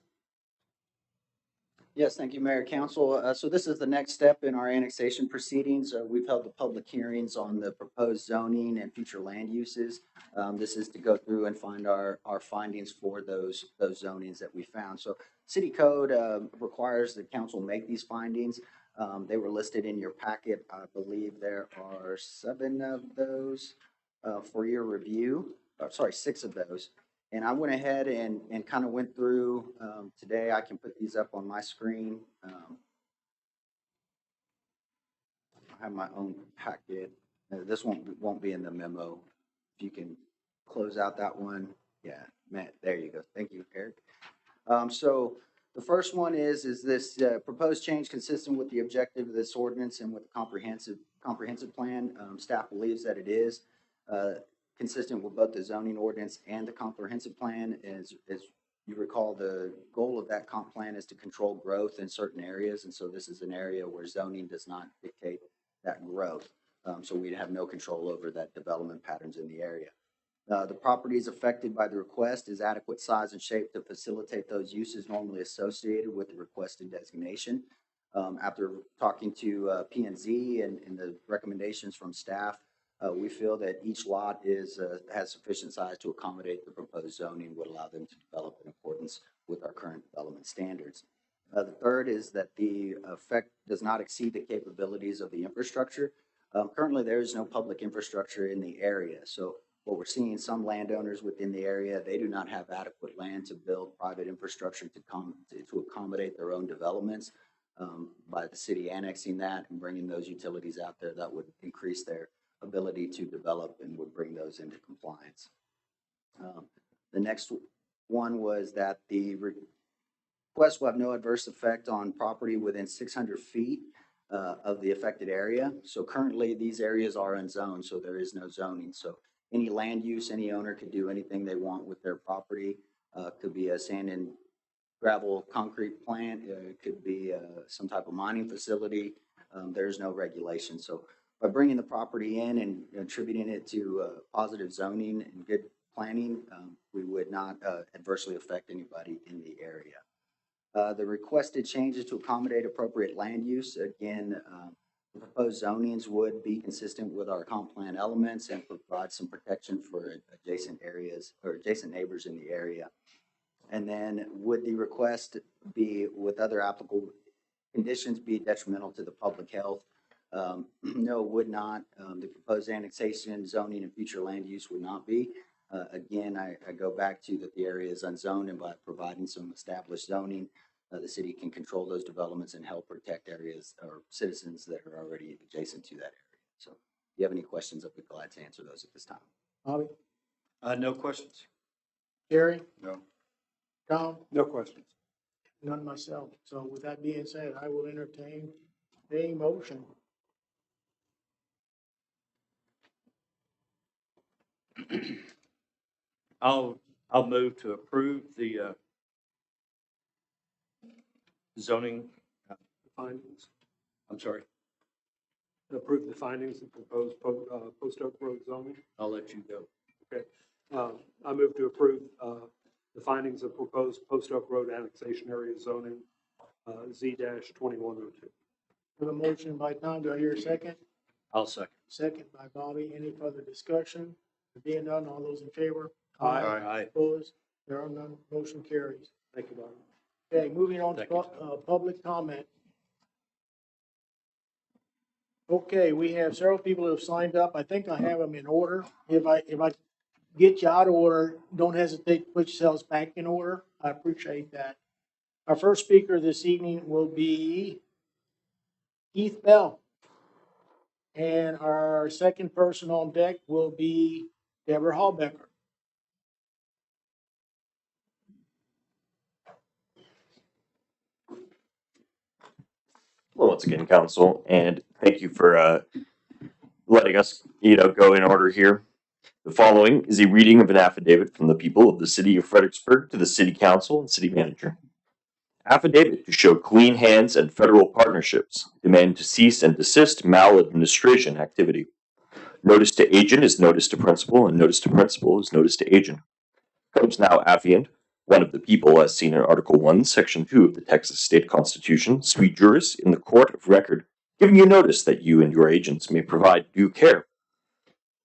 Yes, thank you, Mayor, Council. So this is the next step in our annexation proceedings. We've held the public hearings on the proposed zoning and future land uses. This is to go through and find our findings for those zonings that we found. So city code requires the council make these findings. They were listed in your packet. I believe there are 7 of those for your review. Sorry, 6 of those. And I went ahead and kind of went through today. I can put these up on my screen. I have my own packet. This won't be in the memo. If you can close out that one. Yeah, Matt, there you go. Thank you, Eric. So the first one is this proposed change consistent with the objective of this ordinance and with the comprehensive plan? Staff believes that it is consistent with both the zoning ordinance and the comprehensive plan. As you recall, the goal of that comp plan is to control growth in certain areas. And so this is an area where zoning does not dictate that growth. So we'd have no control over that development patterns in the area. The properties affected by the request is adequate size and shape to facilitate those uses normally associated with the requested designation. After talking to P&Z and the recommendations from staff, we feel that each lot has sufficient size to accommodate the proposed zoning, would allow them to develop in accordance with our current development standards. The third is that the effect does not exceed the capabilities of the infrastructure. Currently, there is no public infrastructure in the area. So what we're seeing, some landowners within the area, they do not have adequate land to build private infrastructure to accommodate their own developments. By the city annexing that and bringing those utilities out there, that would increase their ability to develop and would bring those into compliance. The next one was that the request will have no adverse effect on property within 600 feet of the affected area. So currently these areas are unzoned, so there is no zoning. So any land use, any owner could do anything they want with their property. Could be a sand and gravel concrete plant. It could be some type of mining facility. There's no regulation. So by bringing the property in and attributing it to positive zoning and good planning, we would not adversely affect anybody in the area. The requested changes to accommodate appropriate land use, again, the proposed zonings would be consistent with our comp plan elements and provide some protection for adjacent areas or adjacent neighbors in the area. And then would the request be with other applicable conditions be detrimental to the public health? No, it would not. The proposed annexation, zoning, and future land use would not be. Again, I go back to that the area is unzoned, and by providing some established zoning, the city can control those developments and help protect areas or citizens that are already adjacent to that area. So if you have any questions, I'll be glad to answer those at this time. Bobby, No questions. Jerry, No. Tom, No questions. none myself. So with that being said, I will entertain a motion. I'll move to approve the zoning, Findings. I'm sorry, Approve the findings of proposed Post Oak Road zoning. I'll let you go. Okay. I move to approve the findings of proposed Post Oak Road annexation area zoning, Z-2102. We have a motion by Tom. Do I hear a second? I'll second. Second by Bobby. Any further discussion? There being none, all those in favor? Aye. Aye. Opposed? There are none. Motion carries. Thank you, Bobby. Okay, moving on to Thank you. public comment. Okay, we have several people who have signed up. I think I have them in order. If I get you out of order, don't hesitate to put yourselves back in order. I appreciate that. Our first speaker this evening will be Heath Bell. And our second person on deck will be Deborah Hallbecker. Hello once again, Council, and thank you for letting us, go in order here. The following is a reading of an affidavit from the people of the City of Fredericksburg to the City Council and City Manager. Affidavit to show clean hands and federal partnerships, demand to cease and desist maladministration activity. Notice to agent is notice to principal, and notice to principal is notice to agent. Comes now affiant, one of the people as seen in Article 1, Section 2 of the Texas State Constitution, sui juris in the court of record, giving you notice that you and your agents may provide due care.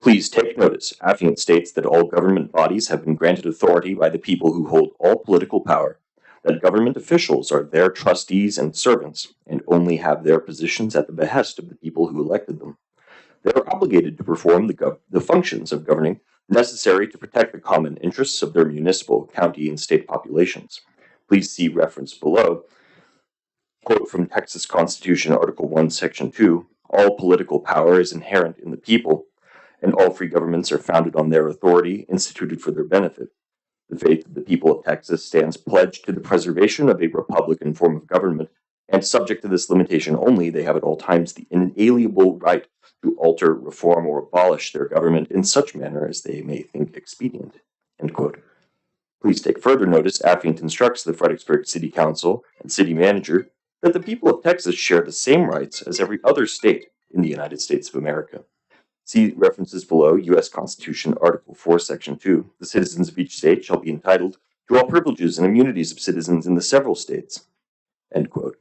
Please take notice. Affiant states that all government bodies have been granted authority by the people who hold all political power, that government officials are their trustees and servants, and only have their positions at the behest of the people who elected them. They are obligated to perform the functions of governing necessary to protect the common interests of their municipal, county, and state populations. Please see reference below. Quote from Texas Constitution, Article 1, Section 2, all political power is inherent in the people, and all free governments are founded on their authority, instituted for their benefit. The faith of the people of Texas stands pledged to the preservation of a republican form of government, and subject to this limitation only, they have at all times the inalienable right to alter, reform, or abolish their government in such manner as they may think expedient. End quote. Please take further notice. Affiant instructs the Fredericksburg City Council and City Manager that the people of Texas share the same rights as every other state in the United States of America. See references below, U.S. Constitution, Article 4, Section 2. The citizens of each state shall be entitled to all privileges and immunities of citizens in the several states. End quote.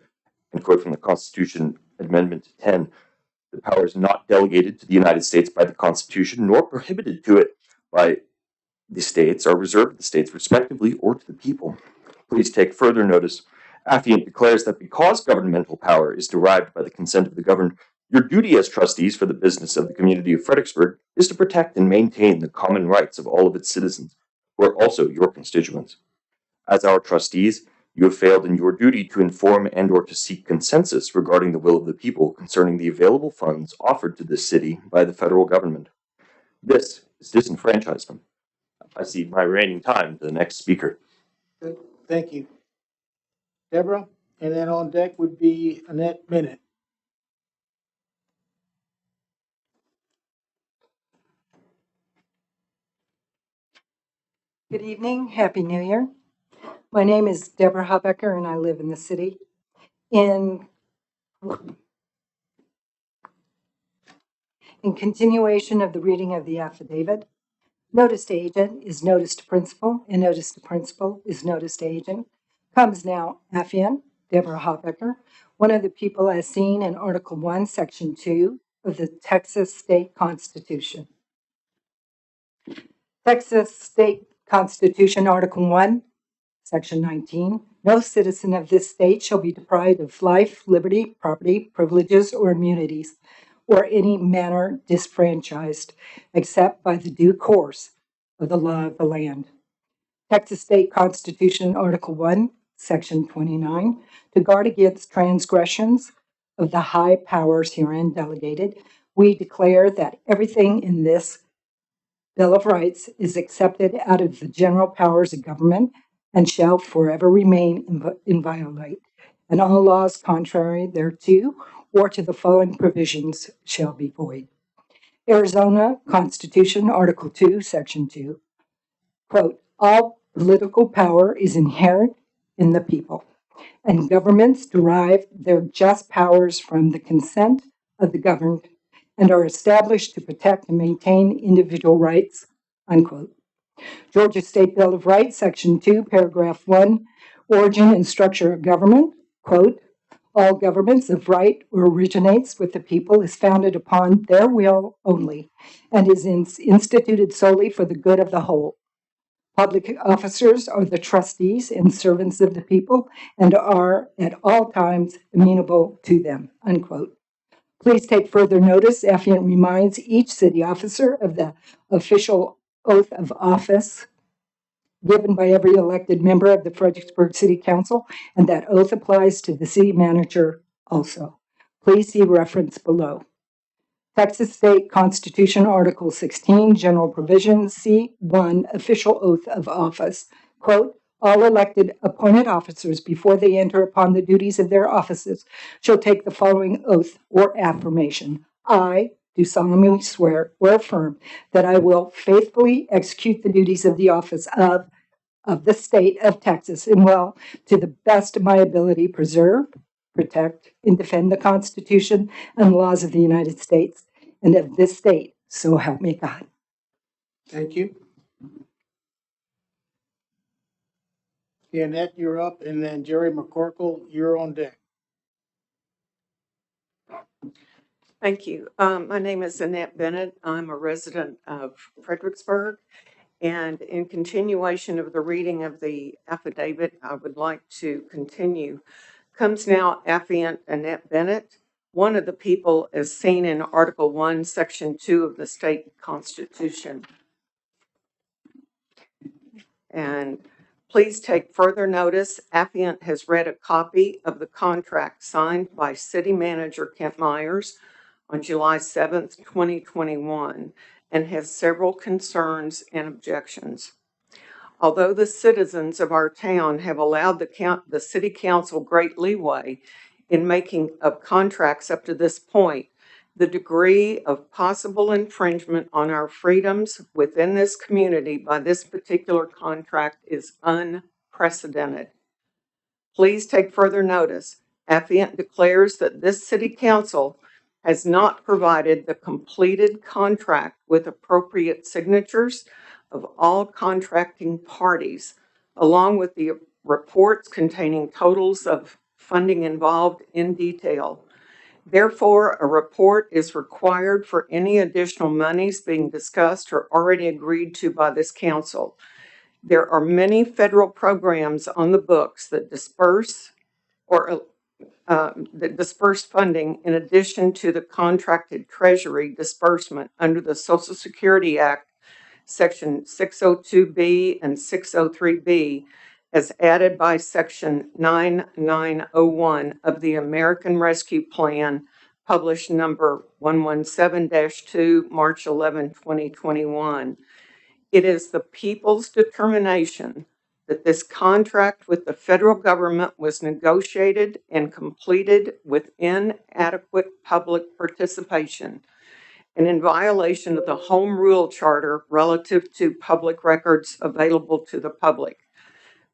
End quote from the Constitution, Amendment 10. The powers not delegated to the United States by the Constitution, nor prohibited to it by the states, are reserved to the states respectively or to the people. Please take further notice. Affiant declares that because governmental power is derived by the consent of the governed, your duty as trustees for the business of the community of Fredericksburg is to protect and maintain the common rights of all of its citizens, who are also your constituents. As our trustees, you have failed in your duty to inform and or to seek consensus regarding the will of the people concerning the available funds offered to this city by the federal government. This is disenfranchisement. I cede my reigning time to the next speaker. Good. Thank you. Deborah, and then on deck would be Annette Bennett. Good evening. Happy New Year. My name is Deborah Hallbecker, and I live in the city. In continuation of the reading of the affidavit, notice to agent is notice to principal, and notice to principal is notice to agent. Comes now affiant, Deborah Hallbecker, one of the people as seen in Article 1, Section 2 of the Texas State Constitution. Texas State Constitution, Article 1, Section 19, no citizen of this state shall be deprived of life, liberty, property, privileges, or immunities, or any manner disfranchised, except by the due course of the law of the land. Texas State Constitution, Article 1, Section 29, to guard against transgressions of the high powers herein delegated, we declare that everything in this Bill of Rights is accepted out of the general powers of government and shall forever remain inviolate, and all laws contrary thereto or to the following provisions shall be void. Arizona Constitution, Article 2, Section 2, quote, all political power is inherent in the people, and governments derive their just powers from the consent of the governed and are established to protect and maintain individual rights, unquote. Georgia State Bill of Rights, Section 2, Paragraph 1, origin and structure of government, quote, all governments of right or originates with the people is founded upon their will only and is instituted solely for the good of the whole. Public officers are the trustees and servants of the people and are at all times amenable to them, unquote. Please take further notice. Affiant reminds each city officer of the official oath of office given by every elected member of the Fredericksburg City Council, and that oath applies to the city manager also. Please see reference below. Texas State Constitution, Article 16, General Provisions, C1, Official Oath of Office. Quote, all elected appointed officers, before they enter upon the duties of their offices, shall take the following oath or affirmation. I do solemnly swear or affirm that I will faithfully execute the duties of the office of the state of Texas and will, to the best of my ability, preserve, protect, and defend the Constitution and laws of the United States and of this state. So help me God. Thank you. Annette, you're up, and then Jerry McCorkle, you're on deck. Thank you. My name is Annette Bennett. I'm a resident of Fredericksburg. And in continuation of the reading of the affidavit, I would like to continue. Comes now affiant Annette Bennett, one of the people as seen in Article 1, Section 2 of the state constitution. And please take further notice. Affiant has read a copy of the contract signed by City Manager Kent Myers on July 7th, 2021, and has several concerns and objections. Although the citizens of our town have allowed the City Council great leeway in making of contracts up to this point, the degree of possible infringement on our freedoms within this community by this particular contract is unprecedented. Please take further notice. Affiant declares that this City Council has not provided the completed contract with appropriate signatures of all contracting parties, along with the reports containing totals of funding involved in detail. Therefore, a report is required for any additional monies being discussed or already agreed to by this council. There are many federal programs on the books that disperse funding in addition to the contracted treasury disbursement under the Social Security Act, Section 602B and 603B, as added by Section 9901 of the American Rescue Plan, published number 117-2, March 11, 2021. It is the people's determination that this contract with the federal government was negotiated and completed with inadequate public participation and in violation of the Home Rule Charter relative to public records available to the public.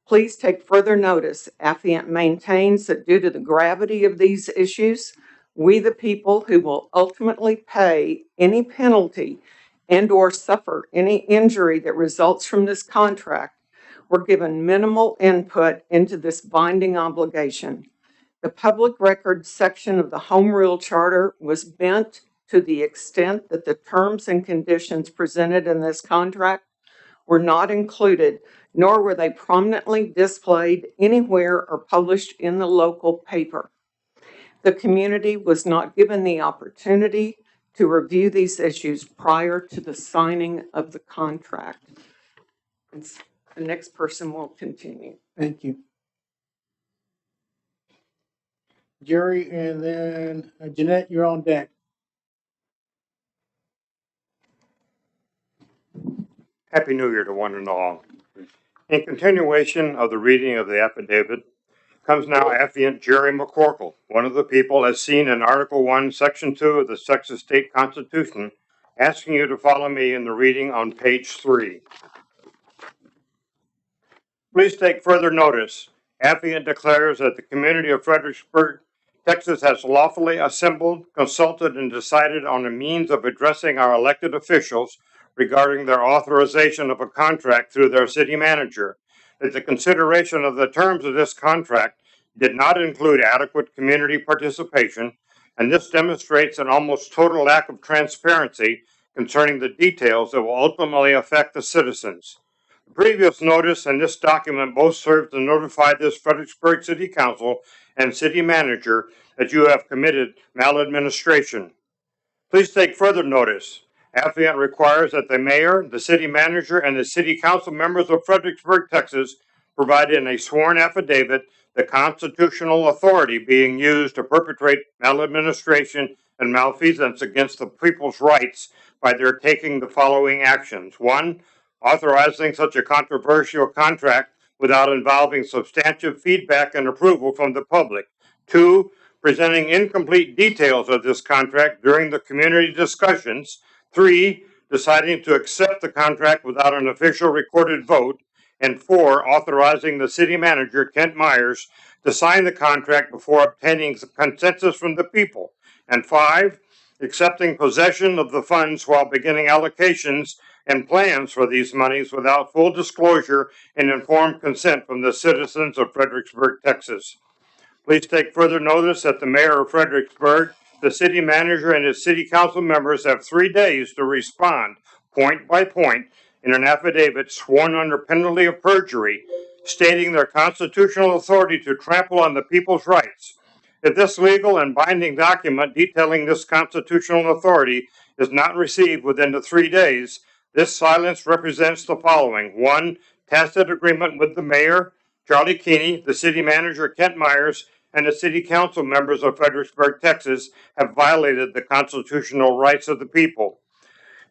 Please take further notice. Affiant maintains that due to the gravity of these issues, we, the people who will ultimately pay any penalty and or suffer any injury that results from this contract, were given minimal input into this binding obligation. The public records section of the Home Rule Charter was bent to the extent that the terms and conditions presented in this contract were not included, nor were they prominently displayed anywhere or published in the local paper. The community was not given the opportunity to review these issues prior to the signing of the contract. The next person will continue. Thank you. Jerry, and then Jeanette, you're on deck. Happy New Year to one and all. In continuation of the reading of the affidavit comes now affiant Jerry McCorkle, one of the people as seen in Article 1, Section 2 of the Texas State Constitution, asking you to follow me in the reading on page 3. Please take further notice. Affiant declares that the community of Fredericksburg, Texas has lawfully assembled, consulted, and decided on a means of addressing our elected officials regarding their authorization of a contract through their city manager, that the consideration of the terms of this contract did not include adequate community participation, and this demonstrates an almost total lack of transparency concerning the details that will ultimately affect the citizens. The previous notice and this document both serve to notify this Fredericksburg City Council and City Manager that you have committed maladministration. Please take further notice. Affiant requires that the mayor, the city manager, and the city council members of Fredericksburg, Texas, provide in a sworn affidavit the constitutional authority being used to perpetrate maladministration and malfeasance against the people's rights by their taking the following actions. 1, authorizing such a controversial contract without involving substantive feedback and approval from the public. 2, presenting incomplete details of this contract during the community discussions. 3, deciding to accept the contract without an official recorded vote. And 4, authorizing the city manager, Kent Myers, to sign the contract before obtaining consensus from the people. And 5, accepting possession of the funds while beginning allocations and plans for these monies without full disclosure and informed consent from the citizens of Fredericksburg, Texas. Please take further notice that the mayor of Fredericksburg, the city manager, and his city council members have 3 days to respond, point by point, in an affidavit sworn under penalty of perjury, stating their constitutional authority to trample on the people's rights. If this legal and binding document detailing this constitutional authority is not received within the 3 days, this silence represents the following. 1, tacit agreement with the mayor, Charlie Keeney, the city manager, Kent Myers, and the city council members of Fredericksburg, Texas, have violated the constitutional rights of the people.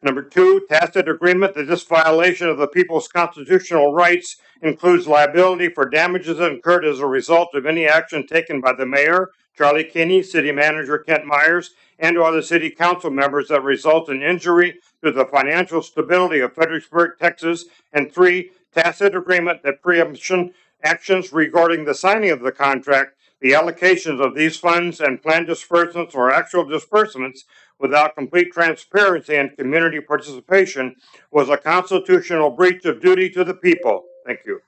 Number 2, tacit agreement that this violation of the people's constitutional rights includes liability for damages incurred as a result of any action taken by the mayor, Charlie Keeney, city manager Kent Myers, and or the city council members that result in injury to the financial stability of Fredericksburg, Texas. And 3, tacit agreement that preemption actions regarding the signing of the contract, the allocations of these funds and planned disbursements or actual disbursements without complete transparency and community participation was a constitutional breach of duty to the people. Thank you.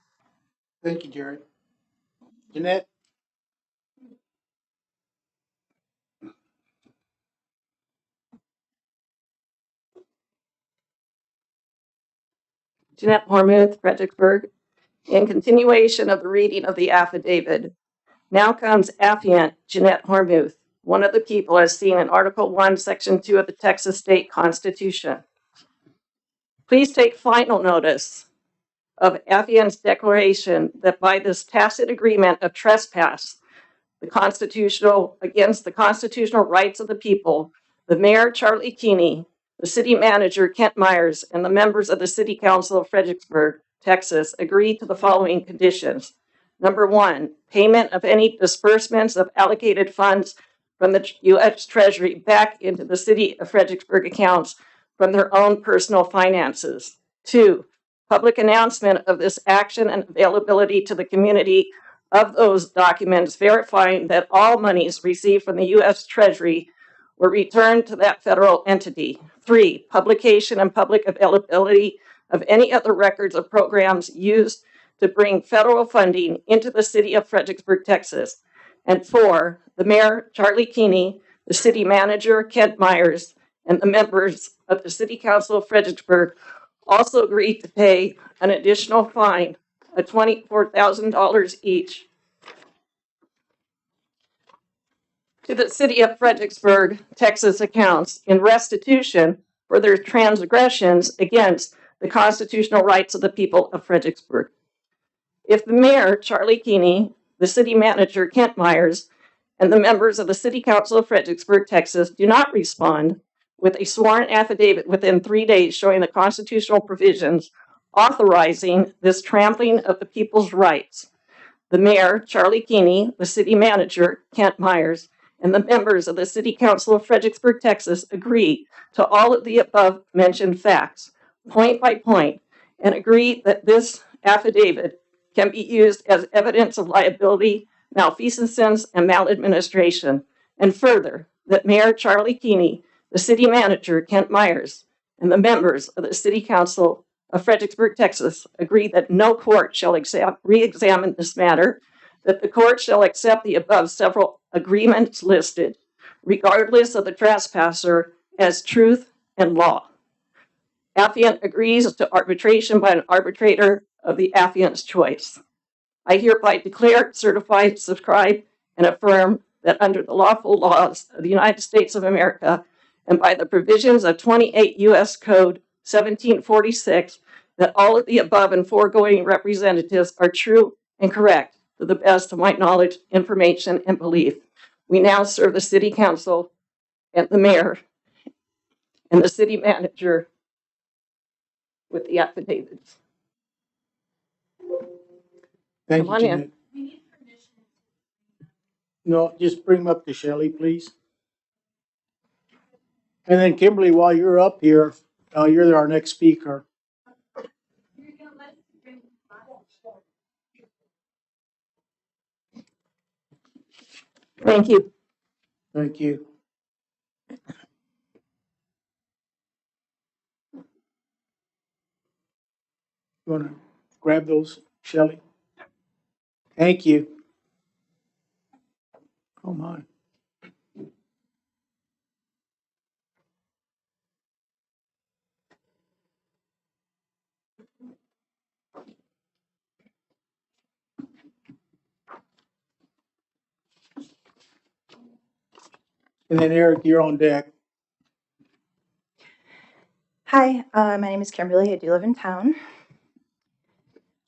Thank you, Jerry. Jeanette? Jeanette Hormuth, Fredericksburg. In continuation of the reading of the affidavit, now comes affiant Jeanette Hormuth, one of the people as seen in Article 1, Section 2 of the Texas State Constitution. Please take final notice of affiant's declaration that by this tacit agreement of trespass against the constitutional rights of the people, the mayor, Charlie Keeney, the city manager, Kent Myers, and the members of the city council of Fredericksburg, Texas, agreed to the following conditions. Number 1, payment of any disbursements of allocated funds from the U.S. Treasury back into the city of Fredericksburg accounts from their own personal finances. 2, public announcement of this action and availability to the community of those documents verifying that all monies received from the U.S. Treasury were returned to that federal entity. 3, publication and public availability of any other records of programs used to bring federal funding into the city of Fredericksburg, Texas. And 4, the mayor, Charlie Keeney, the city manager, Kent Myers, and the members of the city council of Fredericksburg also agreed to pay an additional fine of $24,000 each to the city of Fredericksburg, Texas accounts in restitution for their transgressions against the constitutional rights of the people of Fredericksburg. If the mayor, Charlie Keeney, the city manager, Kent Myers, and the members of the City Council of Fredericksburg, Texas, do not respond with a sworn affidavit within 3 days showing the constitutional provisions authorizing this trampling of the people's rights, the mayor, Charlie Keeney, the city manager, Kent Myers, and the members of the City Council of Fredericksburg, Texas, agree to all of the above mentioned facts, point by point, and agree that this affidavit can be used as evidence of liability, malfeasance, and maladministration. And further, that Mayor Charlie Keeney, the city manager, Kent Myers, and the members of the City Council of Fredericksburg, Texas, agree that no court shall re-examine this matter, that the court shall accept the above several agreements listed, regardless of the trespasser, as truth and law. Affiant agrees to arbitration by an arbitrator of the affiant's choice. I hereby declare, certify, subscribe, and affirm that under the lawful laws of the United States of America and by the provisions of 28 U.S. Code 1746, that all of the above and foregoing representatives are true and correct to the best of my knowledge, information, and belief. We now serve the City Council and the Mayor and the City Manager with the affidavits. Thank Come you, on Jeanette. in. No, just bring them up to Shelley, please. And then Kimberly, while you're up here, you're our next speaker. Thank you. Thank you. You want to grab those, Shelley? Thank you. Oh, my. And then Eric, you're on deck. Hi, my name is Kimberly. I do live in town.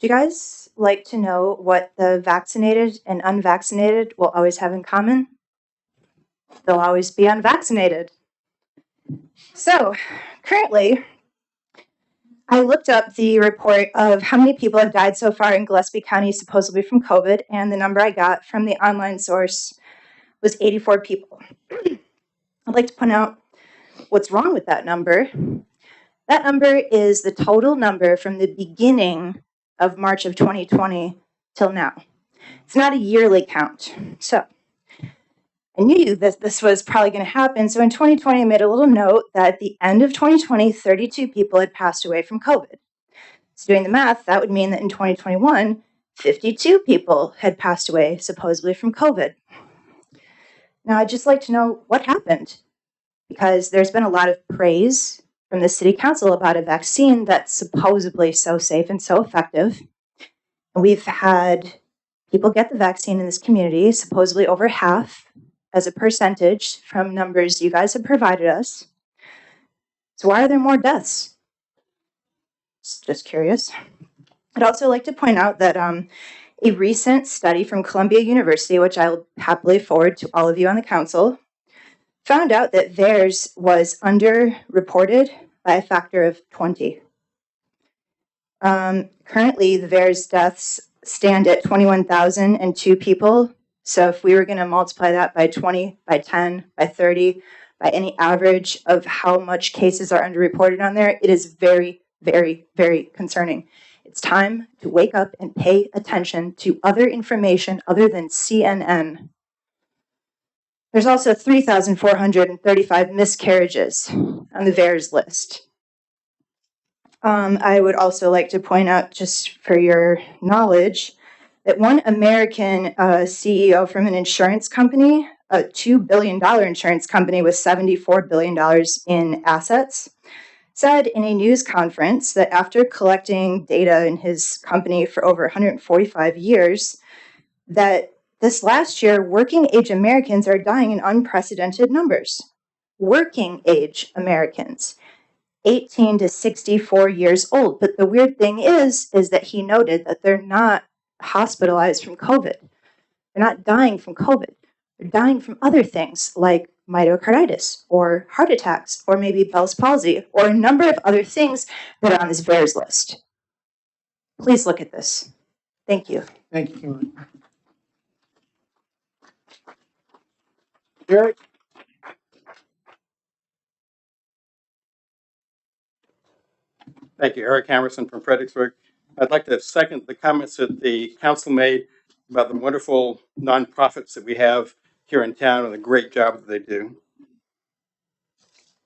Do you guys like to know what the vaccinated and unvaccinated will always have in common? They'll always be unvaccinated. So, currently, I looked up the report of how many people have died so far in Gillespie County, supposedly from COVID, and the number I got from the online source was 84 people. I'd like to point out what's wrong with that number. That number is the total number from the beginning of March of 2020 till now. It's not a yearly count. So I knew that this was probably going to happen. So in 2020, I made a little note that at the end of 2020, 32 people had passed away from COVID. So doing the math, that would mean that in 2021, 52 people had passed away supposedly from COVID. Now, I'd just like to know what happened, because there's been a lot of praise from the city council about a vaccine that's supposedly so safe and so effective. And we've had people get the vaccine in this community, supposedly over half as a percentage from numbers you guys have provided us. So why are there more deaths? Just curious. I'd also like to point out that a recent study from Columbia University, which I'll happily forward to all of you on the council, found out that theirs was underreported by a factor of 20. Currently, the VAERS deaths stand at 21,002 people. So if we were going to multiply that by 20, by 10, by 30, by any average of how much cases are underreported on there, it is very, very, very concerning. It's time to wake up and pay attention to other information other than CNN. There's also 3,435 miscarriages on the VAERS list. I would also like to point out, just for your knowledge, that one American CEO from an insurance company, a $2 billion insurance company with $74 billion in assets, said in a news conference that after collecting data in his company for over 145 years, that this last year, working age Americans are dying in unprecedented numbers. Working age Americans, 18 to 64 years old. But the weird thing is that he noted that they're not hospitalized from COVID. They're not dying from COVID. They're dying from other things like myocarditis or heart attacks or maybe Bell's palsy or a number of other things that are on this VAERS list. Please look at this. Thank you. Thank you, Kimberly. Eric? Thank you, Eric Hammerson from Fredericksburg. I'd like to second the comments that the council made about the wonderful nonprofits that we have here in town and the great job that they do.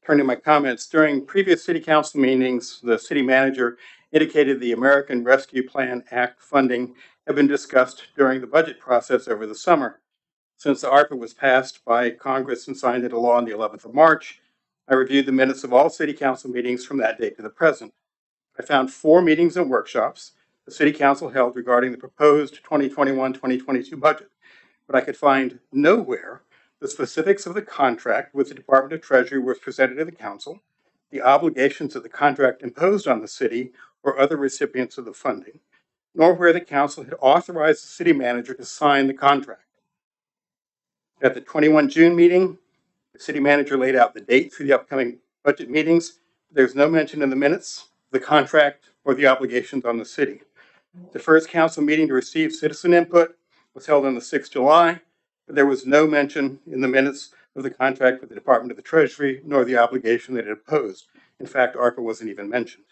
Turning to my comments, during previous city council meetings, the city manager indicated the American Rescue Plan Act funding had been discussed during the budget process over the summer. Since the ARPA was passed by Congress and signed into law on the 11th of March, I reviewed the minutes of all city council meetings from that date to the present. I found 4 meetings and workshops the city council held regarding the proposed 2021-2022 budget, but I could find nowhere the specifics of the contract with the Department of Treasury was presented to the council, the obligations that the contract imposed on the city or other recipients of the funding, nor where the council had authorized the city manager to sign the contract. At the 21 June meeting, the city manager laid out the dates for the upcoming budget meetings. There's no mention in the minutes, the contract, or the obligations on the city. The first council meeting to receive citizen input was held on the 6th of July, but there was no mention in the minutes of the contract with the Department of the Treasury, nor the obligation that it imposed. In fact, ARPA wasn't even mentioned.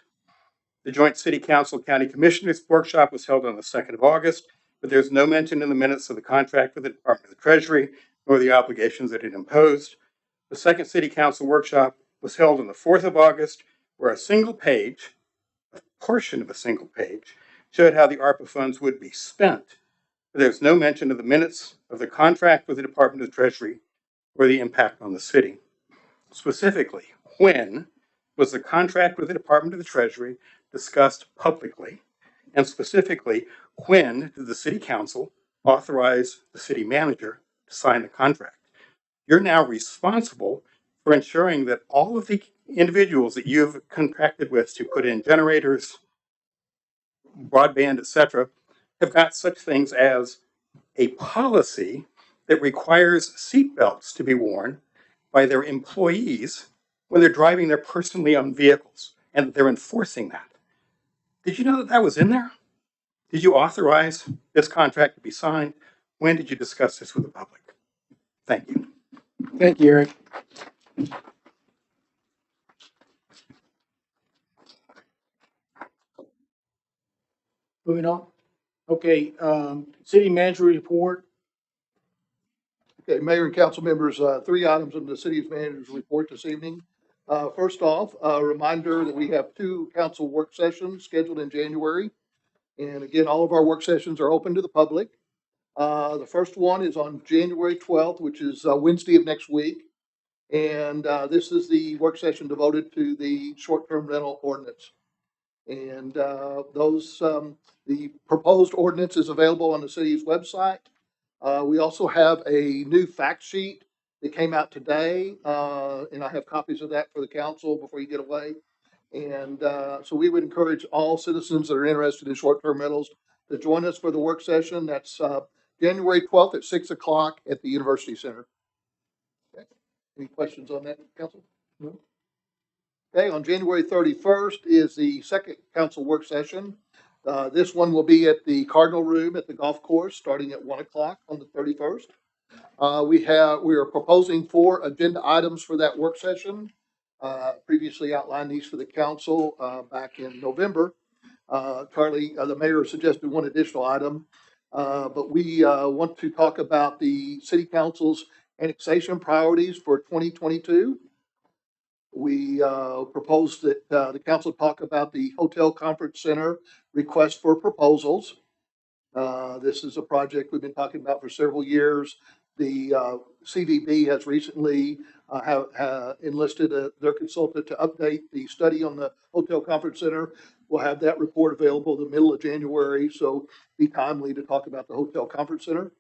The joint city council county commissioners workshop was held on the 2nd of August, but there's no mention in the minutes of the contract with the Department of the Treasury, nor the obligations that it imposed. The second city council workshop was held on the 4th of August, where a single page, a portion of a single page, showed how the ARPA funds would be spent. But there's no mention of the minutes of the contract with the Department of the Treasury or the impact on the city. Specifically, when was the contract with the Department of the Treasury discussed publicly? And specifically, when did the city council authorize the city manager to sign the contract? You're now responsible for ensuring that all of the individuals that you've contracted with to put in generators, broadband, etc., have got such things as a policy that requires seatbelts to be worn by their employees when they're driving their personally owned vehicles, and they're enforcing that. Did you know that that was in there? Did you authorize this contract to be signed? When did you discuss this with the public? Thank you. Thank you, Eric. Moving on. Okay, city manager report. Okay, Mayor and council members, 3 items in the city's manager's report this evening. First off, a reminder that we have 2 council work sessions scheduled in January. And again, all of our work sessions are open to the public. The first one is on January 12th, which is Wednesday of next week. And this is the work session devoted to the short-term rental ordinance. And the proposed ordinance is available on the city's website. We also have a new fact sheet that came out today, and I have copies of that for the council before you get away. And so we would encourage all citizens that are interested in short-term rentals to join us for the work session. That's January 12th at 6 o'clock at the University Center. Okay. Any questions on that, council? No. Okay, on January 31st is the second council work session. This one will be at the Cardinal Room at the golf course, starting at 1 o'clock on the 31st. We are proposing 4 agenda items for that work session. Previously outlined these for the council back in November. Charlie, the mayor suggested 1 additional item, but we want to talk about the city council's annexation priorities for 2022. We proposed that the council talk about the Hotel Conference Center request for proposals. This is a project we've been talking about for several years. The CVB has recently enlisted their consultant to update the study on the Hotel Conference Center. We'll have that report available in the middle of January, so be timely to talk about the Hotel Conference Center.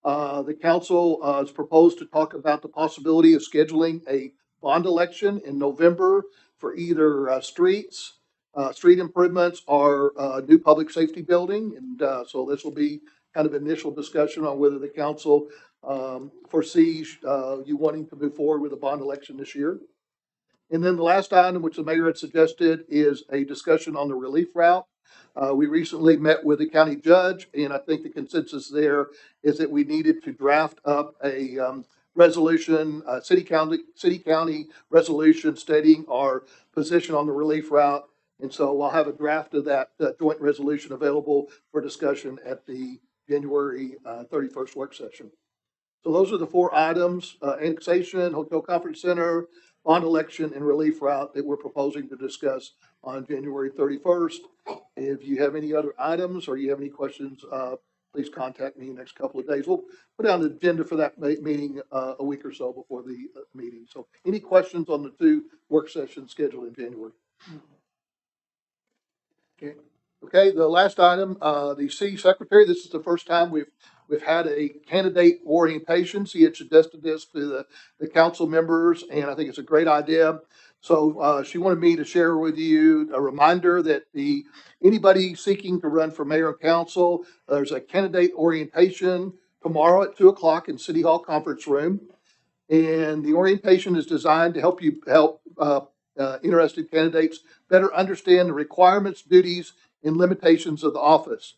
The council has proposed to talk about the possibility of scheduling a bond election in November for either streets, street improvements, or new public safety building. And so this will be kind of initial discussion on whether the council foresees you wanting to move forward with a bond election this year. And then the last item, which the mayor had suggested, is a discussion on the relief route. We recently met with the county judge, and I think the consensus there is that we needed to draft up a resolution, city county resolution stating our position on the relief route. And so we'll have a draft of that joint resolution available for discussion at the January 31st work session. So those are the four items, annexation, hotel conference center, bond election, and relief route that we're proposing to discuss on January 31st. If you have any other items or you have any questions, please contact me in the next couple of days. We'll put down the agenda for that meeting a week or so before the meeting. So any questions on the two work sessions scheduled in January? Okay. Okay, the last item, the city secretary, this is the first time we've had a candidate orientation. She had suggested this to the council members, and I think it's a great idea. So she wanted me to share with you a reminder that anybody seeking to run for mayor and council, there's a candidate orientation tomorrow at 2:00 in City Hall Conference Room. And the orientation is designed to help interested candidates better understand the requirements, duties, and limitations of the office.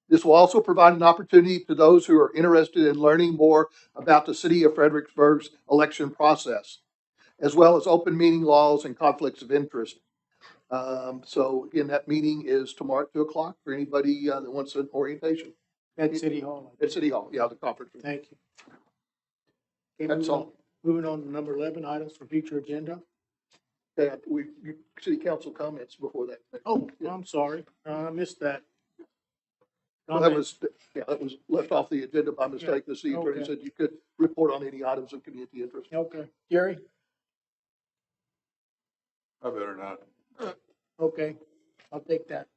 This will also provide an opportunity to those who are interested in learning more about the city of Fredericksburg's election process, as well as open meeting laws and conflicts of interest. So again, that meeting is tomorrow at 2:00 for anybody that wants an orientation. At City Hall. At City Hall, yeah, the conference room. Thank you. Okay, That's all. Moving on to number 11, items for future agenda. Okay, city council comments before that. Oh, I'm sorry. I missed that. Well, that was left off the agenda by mistake this evening. Okay. He said you could report on any items of community interest. Okay. Gary? I better not. Okay, I'll take that.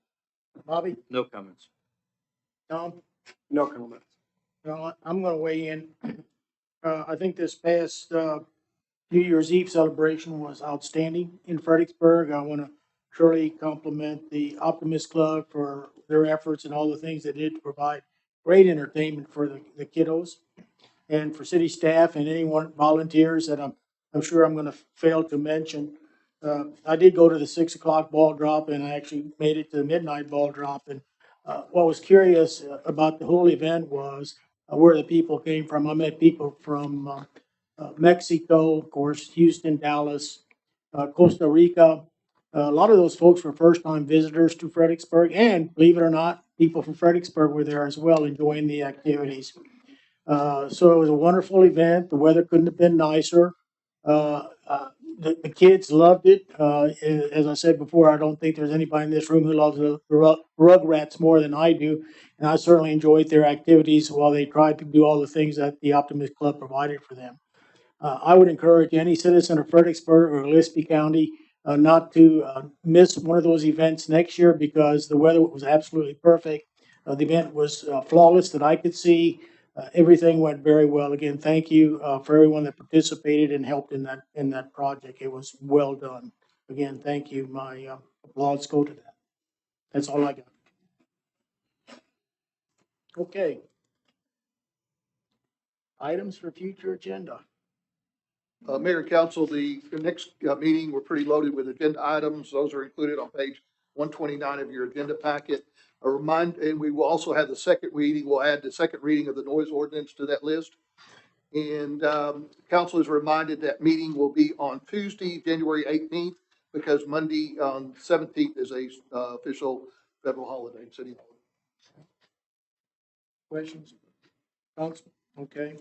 Bobby? No comments. Tom? No comments. No, I'm gonna weigh in. I think this past, New Year's Eve celebration was outstanding in Fredericksburg. I want to surely compliment the Optimist Club for their efforts and all the things they did to provide great entertainment for the kiddos, and for city staff and anyone volunteers that I'm sure I'm going to fail to mention. I did go to the 6:00 ball drop, and I actually made it to the midnight ball drop. And what was curious about the whole event was where the people came from. I met people from Mexico, of course, Houston, Dallas, Costa Rica. A lot of those folks were first-time visitors to Fredericksburg, and believe it or not, people from Fredericksburg were there as well, enjoying the activities. So it was a wonderful event. The weather couldn't have been nicer. The kids loved it. As I said before, I don't think there's anybody in this room who loves the Rugrats more than I do, and I certainly enjoyed their activities while they tried to do all the things that the Optimist Club provided for them. I would encourage any citizen of Fredericksburg or Gillespie County not to miss one of those events next year because the weather was absolutely perfect. The event was flawless that I could see. Everything went very well. Again, thank you for everyone that participated and helped in that project. It was well done. Again, thank you. My applause go to that. That's all I got. Okay. Items for future agenda. Mayor and council, the next meeting, we're pretty loaded with agenda items. Those are included on page 129 of your agenda packet. And we will also have the second reading. We'll add the second reading of the noise ordinance to that list. And council is reminded that meeting will be on Tuesday, January 18th, because Monday on 17th is a official federal holiday, city holiday. Questions? Council? Okay.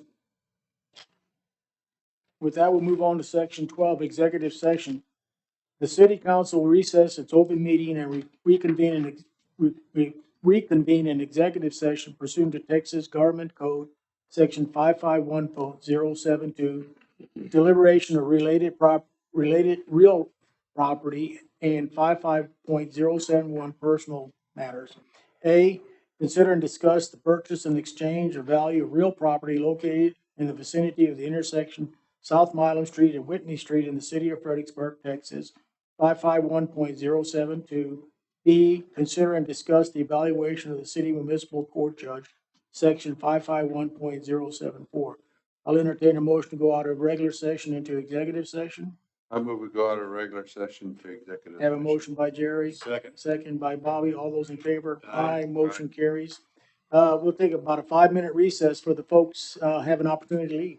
With that, we'll move on to section 12, executive session. The city council will recess its open meeting and reconvene in executive session pursuant to Texas Government Code, section 551.072, deliberation of related real property, and 55.071 personal matters. A, consider and discuss the purchase and exchange of value of real property located in the vicinity of the intersection South Milam Street and Whitney Street in the city of Fredericksburg, Texas, 551.072. B, consider and discuss the evaluation of the city municipal court judge, section 551.074. I'll entertain a motion to go out of regular session into executive session. I move we go out of regular session to executive. Have a session. motion by Jerry. Second. Second by Bobby. All those in favor? Aye. Motion carries. We'll take about a 5-minute recess for the folks, have an opportunity to leave.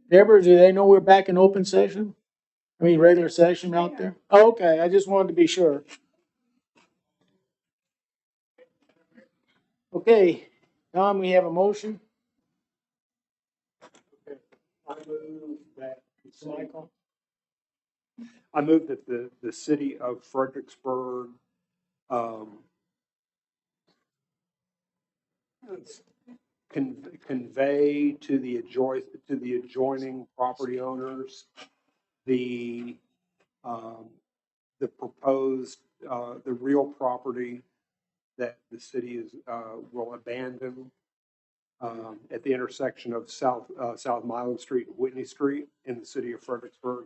Deborah, do they know we're back in open session? I mean, regular session out there? Oh, okay, I just wanted to be sure. Okay, Tom, we have a motion. I move that, it's Michael. I move that the city of Fredericksburg, convey to the adjoining property owners the proposed, the real property that the city is, will abandon at the intersection of South Milan Street and Whitney Street in the city of Fredericksburg,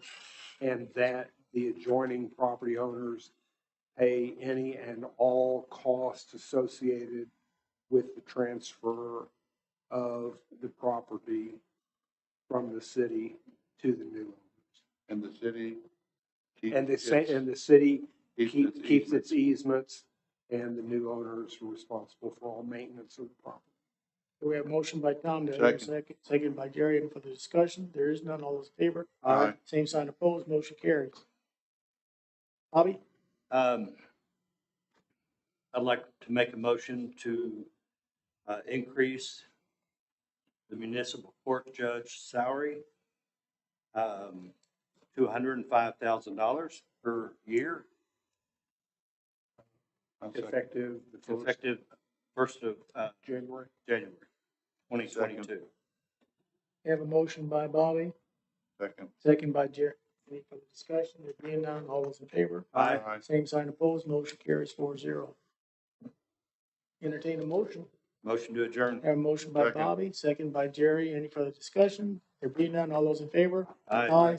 and that the adjoining property owners pay any and all costs associated with the transfer of the property from the city to the new owners. And the city And the city keeps its easements, and the new owners are responsible for all maintenance of the property. We have a motion by Tom, do I hear a second? Second by Jerry, and for the discussion, there is none, all those in favor? Aye. Same sign opposed, motion carries. Bobby? I'd like to make a motion to increase the municipal court judge salary to $105,000 per year, Effective effective 1st of January. January 2022. We have a motion by Bobby, Second. second by Jerry. Any further discussion? There being none, all those in favor? Aye. Same sign opposed, motion carries 4-0. Entertain a motion. Motion to adjourn. Have a motion by Second. Bobby, second by Jerry. Any further discussion? There being none, all those in favor? Aye. Aye.